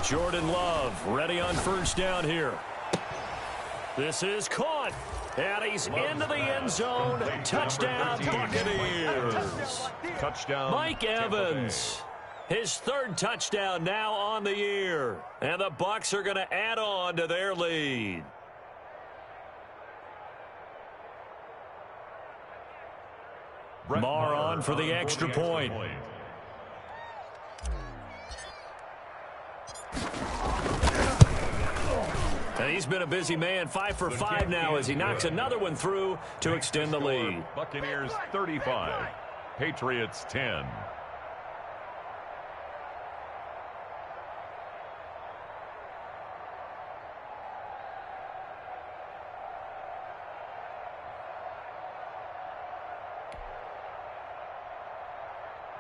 Jordan Love ready on first down here. This is caught. And he's into the end zone. Touchdown, Buccaneers. Touchdown. Mike Evans. His 3rd touchdown now on the year. And the Bucs are going to add on to their lead. Marr on for the extra point. And he's been a busy man, 5 for 5 now as he knocks another one through to extend the lead. Buccaneers 35, Patriots 10.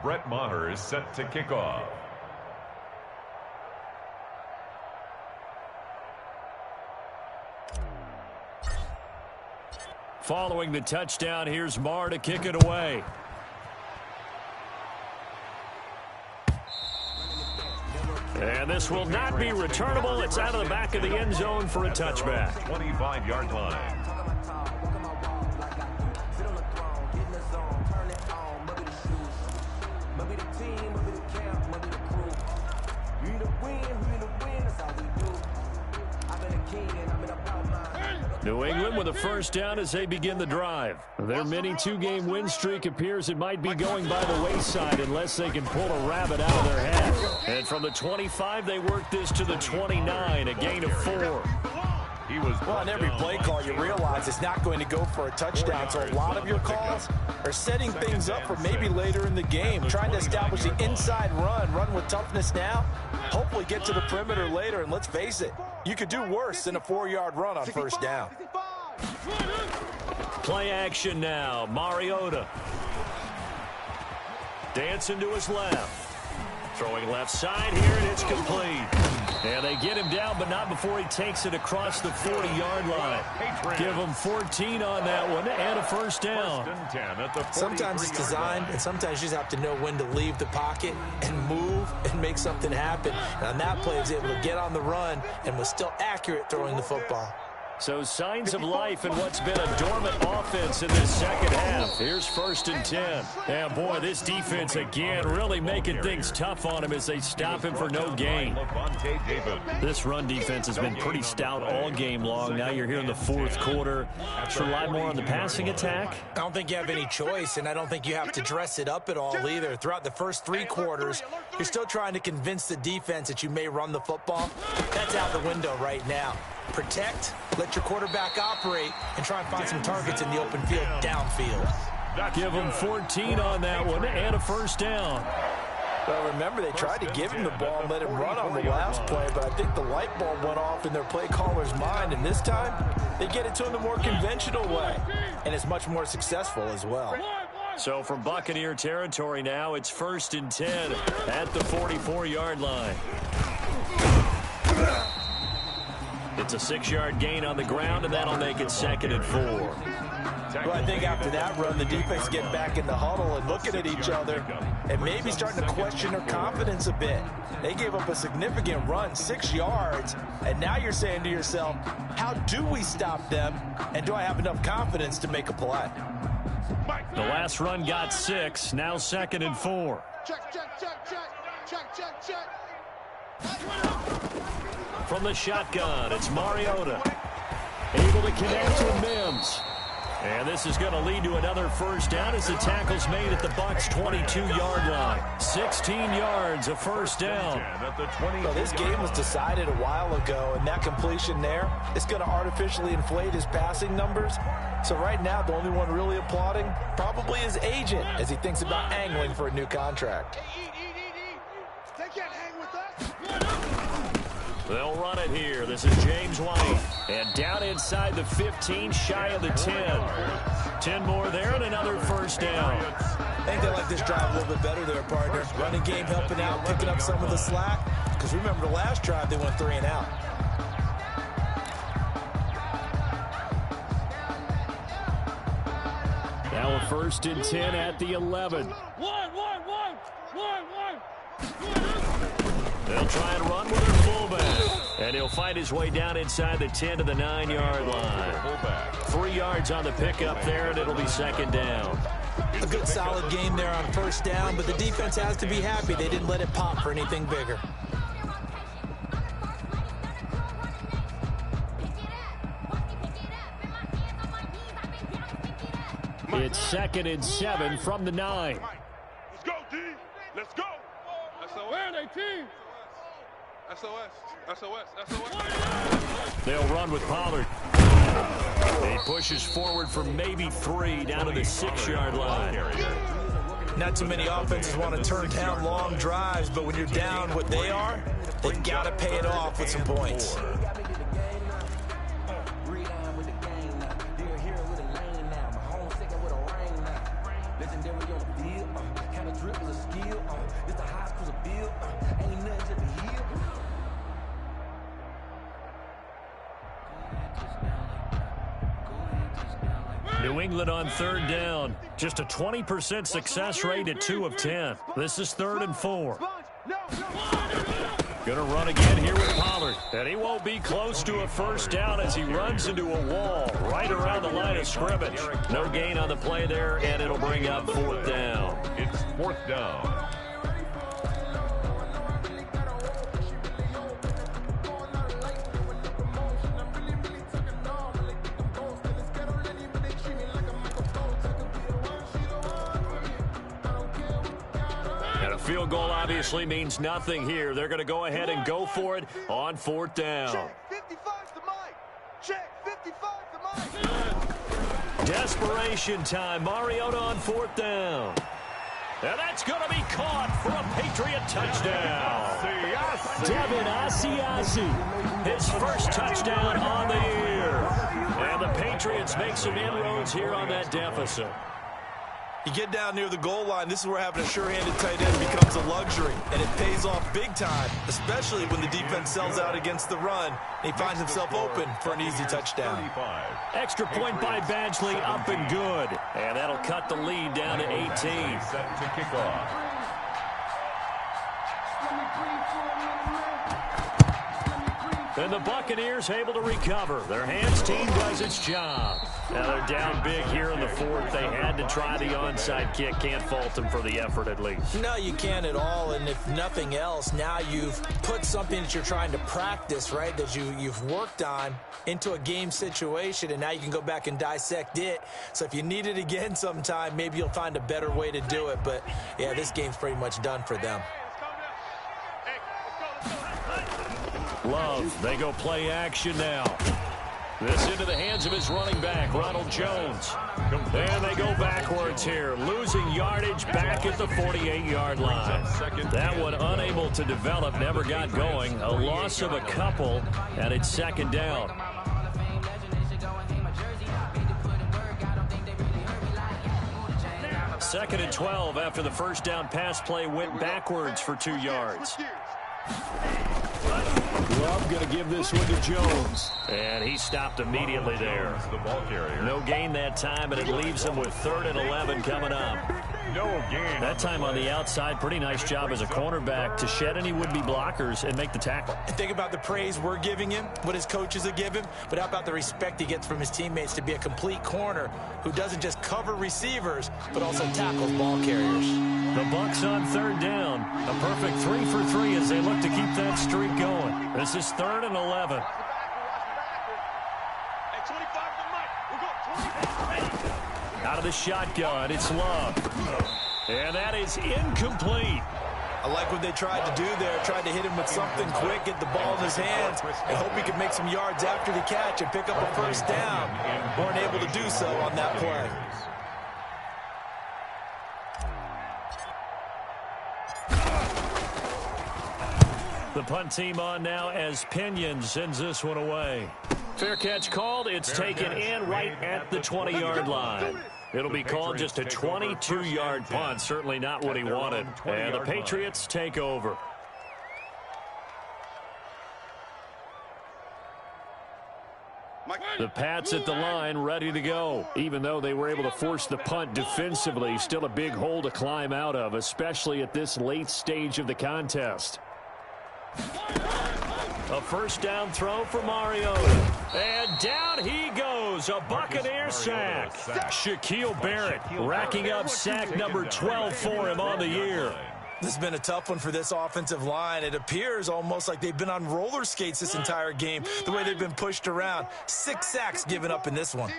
Brett Maher is set to kick off. Following the touchdown, here's Marr to kick it away. And this will not be returnable. It's out of the back of the end zone for a touchback. 25-yard line. New England with a first down as they begin the drive. Their mini 2-game win streak appears it might be going by the wayside unless they can pull a rabbit out of their hat. And from the 25, they work this to the 29, a gain of 4. Well, on every play call, you realize it's not going to go for a touchdown, so a lot of your calls are setting things up for maybe later in the game, trying to establish the inside run with toughness now, hopefully get to the perimeter later, and let's face it, you could do worse than a 4-yard run on first down. Play action now, Mariota. Dancing to his left. Throwing left side here, and it's complete. And they get him down, but not before he takes it across the 40-yard line. Give him 14 on that one and a first down. Sometimes it's designed, and sometimes you just have to know when to leave the pocket and move and make something happen. And on that play, he was able to get on the run and was still accurate throwing the football. So signs of life in what's been a dormant offense in this second half. Here's 1st and 10. And boy, this defense again really making things tough on him as they stop him for no gain. This run defense has been pretty stout all game long. Now you're here in the 4th quarter. Should rely more on the passing attack? I don't think you have any choice, and I don't think you have to dress it up at all either. Throughout the first 3 quarters, you're still trying to convince the defense that you may run the football. That's out the window right now. Protect, let your quarterback operate, and try and find some targets in the open field downfield. Give him 14 on that one and a first down. Well, remember, they tried to give him the ball and let him run on the last play, but I think the light bulb went off in their play caller's mind, and this time they get it to him the more conventional way, and it's much more successful as well. So from Buccaneer territory now, it's 1st and 10 at the 44-yard line. It's a 6-yard gain on the ground, and that'll make it 2nd and 4. Well, I think after that run, the defense getting back in the huddle and looking at each other and maybe starting to question their confidence a bit. They gave up a significant run, 6 yards, and now you're saying to yourself, how do we stop them, and do I have enough confidence to make a play? The last run got 6, now 2nd and 4. From the shotgun, it's Mariota. Able to connect with Mims. And this is going to lead to another first down as the tackle's made at the Bucs' 22-yard line. 16 yards, a first down. Well, this game was decided a while ago, and that completion there is going to artificially inflate his passing numbers. So right now, the only one really applauding probably his agent as he thinks about angling for a new contract. They can't hang with us. They'll run it here. This is James White. And down inside the 15, shy of the 10. 10 more there and another first down. I think they like this drive a little bit better there, partner. Running game helping out, picking up some of the slack. Because remember the last drive, they went 3 and out. Now a 1st and 10 at the 11. They'll try and run with their fullback. And he'll find his way down inside the 10 to the 9-yard line. 3 yards on the pickup there, and it'll be 2nd down. A good solid game there on first down, but the defense has to be happy they didn't let it pop for anything bigger. It's 2nd and 7 from the 9. Let's go, D. Let's go. Where are they, team? SOS. They'll run with Pollard. He pushes forward for maybe 3 down to the 6-yard line. Not too many offenses want to turn down long drives, but when you're down what they are, they've got to pay it off with some points. New England on 3rd down. Just a 20% success rate at 2 of 10. This is 3rd and 4. Gonna run again here with Pollard. And he won't be close to a first down as he runs into a wall right around the line of scrimmage. No gain on the play there, and it'll bring up 4th down. It's 4th down. Field goal obviously means nothing here. They're going to go ahead and go for it on 4th down. Check 55 to Mike. Check 55 to Mike. Desperation time. Mariota on 4th down. And that's going to be caught for a Patriot touchdown. Devin Asiasi, his first touchdown on the year. And the Patriots make some inroads here on that deficit. You get down near the goal line, this is where having a sure-handed tight end becomes a luxury, and it pays off big time, especially when the defense sells out against the run, and he finds himself open for an easy touchdown. Extra point by Badgley, up and good. And that'll cut the lead down to 18. Set to kick off. And the Buccaneers able to recover. Their hands team does its job. Now they're down big here in the fourth. They had to try the onside kick. Can't fault them for the effort at least. No, you can't at all. And if nothing else, now you've put something that you're trying to practice, right, that you've worked on into a game situation, and now you can go back and dissect it. So if you need it again sometime, maybe you'll find a better way to do it. But, yeah, this game's pretty much done for them. Love, they go play action now. This into the hands of his running back, Ronald Jones. And they go backwards here, losing yardage back at the 48-yard line. That one unable to develop, never got going. A loss of a couple, and it's second down. Second and 12 after the first down pass play went backwards for 2 yards. Love going to give this one to Jones. And he stopped immediately there. The ball carrier. No gain that time, and it leaves him with 3rd and 11 coming up. No gain. That time on the outside, pretty nice job as a cornerback to shed any would-be blockers and make the tackle. And think about the praise we're giving him, what his coaches have given him, but how about the respect he gets from his teammates to be a complete corner who doesn't just cover receivers, but also tackles ball carriers. The Bucs on 3rd down. A perfect 3 for 3 as they look to keep that streak going. This is 3rd and 11. Out of the shotgun, it's Love. And that is incomplete. I like what they tried to do there, tried to hit him with something quick, get the ball in his hands, and hope he could make some yards after the catch and pick up a first down. Weren't able to do so on that play. The punt team on now as Pinion sends this one away. Fair catch called. It's taken in right at the 20-yard line. It'll be called just a 22-yard punt. Certainly not what he wanted. And the Patriots take over. The Pats at the line ready to go. Even though they were able to force the punt defensively, still a big hole to climb out of, especially at this late stage of the contest. A first down throw for Mariota. And down he goes. A Buccaneer sack. Shaquille Barrett racking up sack number 12 for him on the year. This has been a tough one for this offensive line. It appears almost like they've been on roller skates this entire game, the way they've been pushed around. 6 sacks given up in this one.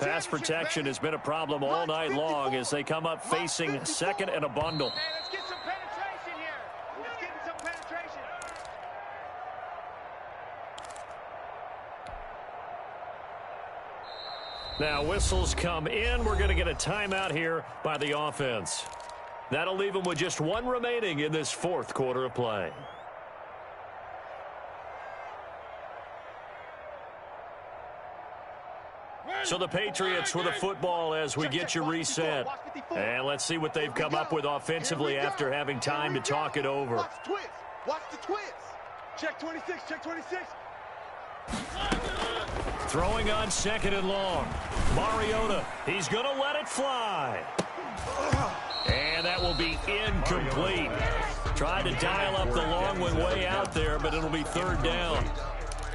Pass protection has been a problem all night long as they come up facing 2nd and a bundle. Let's get some penetration here. Let's get some penetration. Now whistles come in. We're going to get a timeout here by the offense. That'll leave them with just 1 remaining in this 4th quarter of play. So the Patriots with a football as we get you reset. And let's see what they've come up with offensively after having time to talk it over. Watch the twist. Watch the twist. Check 26. Check 26. Throwing on 2nd and long. Mariota, he's going to let it fly. And that will be incomplete. Tried to dial up the long one way out there, but it'll be 3rd down.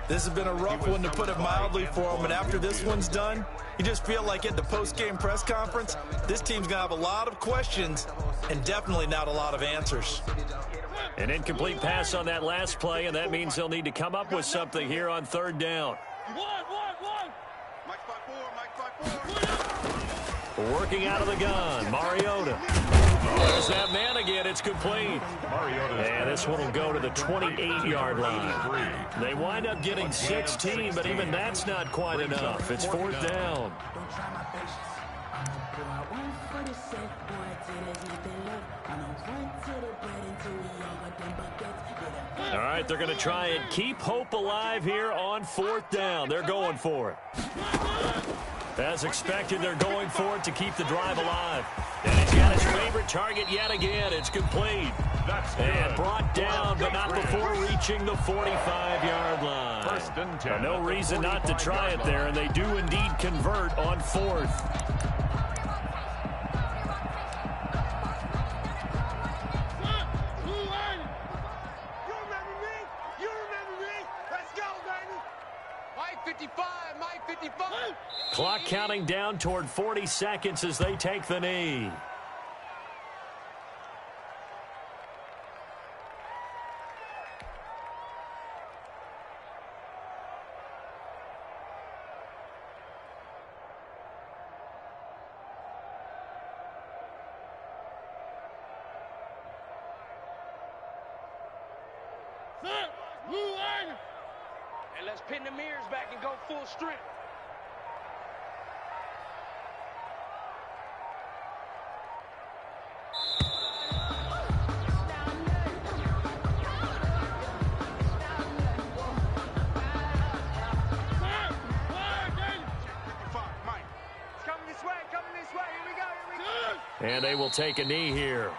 This has been a rough one, to put it mildly, for them. And after this one's done, you just feel like at the post-game press conference, this team's going to have a lot of questions and definitely not a lot of answers. An incomplete pass on that last play, and that means they'll need to come up with something here on 3rd down. Mike 5-4. Working out of the gun, Mariota. There's that man again. It's complete. And this one will go to the 28-yard line. They wind up getting 16, but even that's not quite enough. It's 4th down. All right, they're going to try and keep hope alive here on 4th down. They're going for it. As expected, they're going for it to keep the drive alive. And he's got his favorite target yet again. It's complete. And brought down, but not before reaching the 45-yard line. First and 10. No reason not to try it there, and they do indeed convert on 4th. Clock counting down toward 40 seconds as they take the knee. And let's pin the mirrors back and go full strength. And they will take a knee here.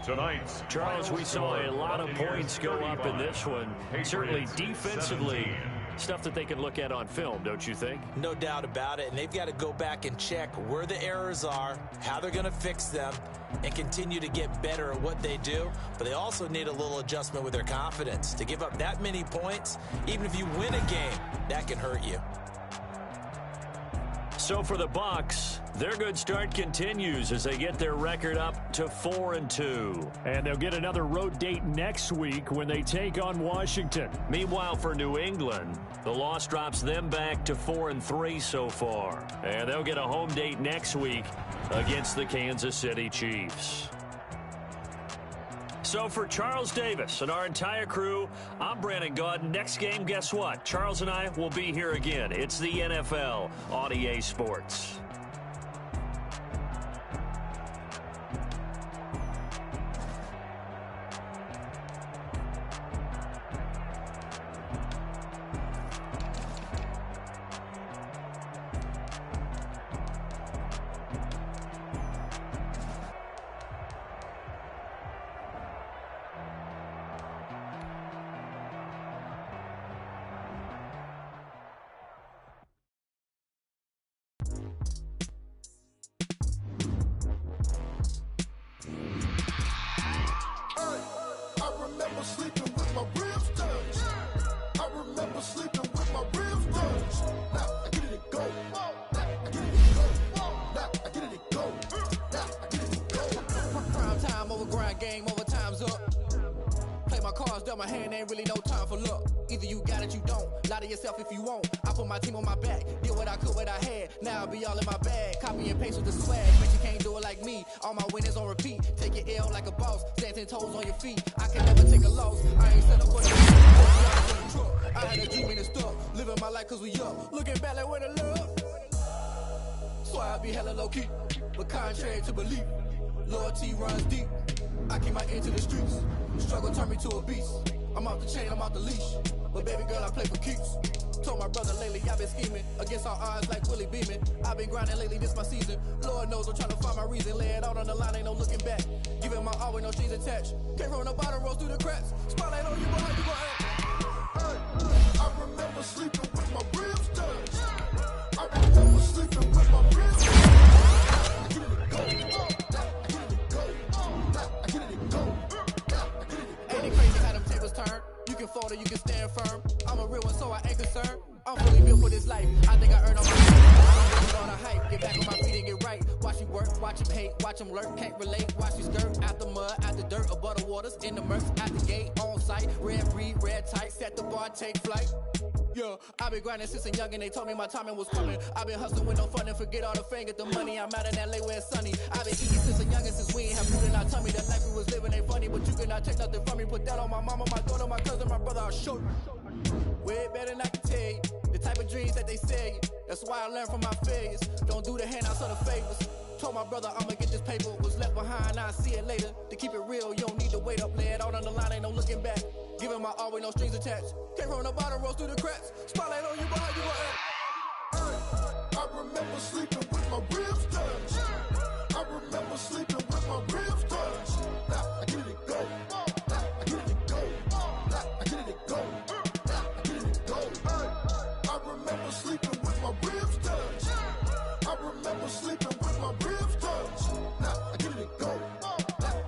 Tonight's Charles, we saw a lot of points go up in this one. Certainly defensively, stuff that they can look at on film, don't you think? No doubt about it, and they've got to go back and check where the errors are, how they're going to fix them, and continue to get better at what they do. But they also need a little adjustment with their confidence. To give up that many points, even if you win a game, that can hurt you. So for the Bucks, their good start continues as they get their record up to 4-2. And they'll get another road date next week when they take on Washington. Meanwhile, for New England, the loss drops them back to 4-3 so far. And they'll get a home date next week against the Kansas City Chiefs. So for Charles Davis and our entire crew, I'm Brandon Gaudin. Next game, guess what? Charles and I will be here again. It's the NFL on EA Sports. My hand ain't really no time for luck. Either you got it, you don't. Lie to yourself if you won't. I put my team on my back. Did what I could, what I had. Now I'll be all in my bag. Copy and paste with the swag. But you can't do it like me. All my winners on repeat. Take your L like a boss. Stand 10 toes on your feet. I can never take a loss. I ain't set up for the truck. I had a dream in the stuff. Living my life cause we up. Looking back like where the love. So I be hella low key. But contrary to belief. Loyalty runs deep. I keep my ear to the streets. Struggle turned me to a beast. I'm off the chain, I'm off the leash. But baby girl, I play for keeps. Told my brother lately, I've been scheming. Against all odds like Willie Beeman. I've been grinding lately, this my season. Lord knows I'm trying to find my reason. Lay it out on the line, ain't no looking back. Giving my all with no strings attached. Came from the bottom, rose through the cracks. Spotlight on you, boy, how you gon' act? I remember sleeping with my ribs touched. I remember sleeping with my ribs touched. I get it to go. Turn. You can fold or you can stand firm. I'm a real one, so I ain't concerned. I'm fully built for this life. I think I earned all my feet. I don't really on a hype. Get back on my feet and get right. Watch you work, watch him hate, watch him lurk. Can't relate, watch you skirt. Out the mud, out the dirt, above the waters, in the murks, out the gate, on site. Red breed, red tight, set the bar, take flight. Yeah, I've been grinding since a young and they told me my timing was coming. I've been hustling with no fun and forget all the fame, get the money. I'm out in LA where it's sunny. I've been eating since a young and since we ain't have food in our tummy. The life we was living ain't funny, but you cannot take nothing from me. Put that on my mama, my daughter, my cousin, my brother, I'll show you. Way better than I can tell you. The type of dreams that they sell you. That's why I learned from my failures. Don't do the handouts or the favors. Told my brother I'ma get this paper. Was left behind, I'll see it later. To keep it real, you don't need to wait up. Lay it out on the line, ain't no looking back. Giving my all with no strings attached. Came from the bottom, rose through the cracks. Spotlight on you, but how you gon' act? I remember sleeping with my ribs touched. I remember sleeping with my ribs touched. I get it go. I get it go. I get it go. I get it go. I remember sleeping with my ribs touched. I remember sleeping with my ribs touched. I get it go. I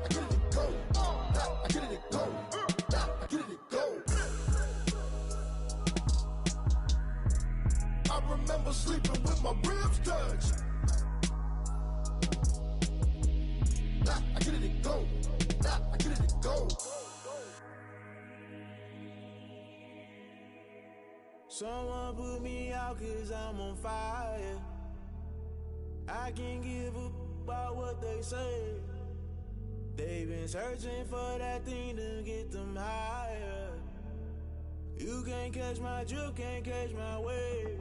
get it go. I get it go. I get it go. I remember sleeping with my ribs touched. I get it go. I get it go. Someone put me out 'cause I'm on fire. I can't give a about what they say. They've been searching for that thing to get them higher. You can't catch my drift, can't catch my wave.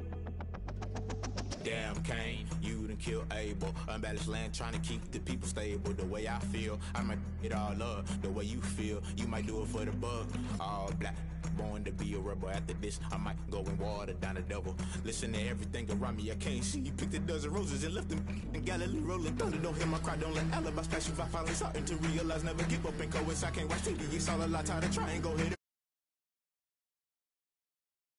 Damn, Kane, you done killed Abel. Unbalanced land, trying to keep the people stable. The way I feel, I might it all up. The way you feel, you might do it for the buck. All black, born to be a rebel. After this, I might go and water down the devil. Listen to everything around me, I can't see. Picked a dozen roses and left them in Galilee rolling thunder. Don't hear my cry, don't let alibis pass you. I finally starting to realize, never give up and coincide. I can't watch TV, it's all a lot, tired of trying, go ahead.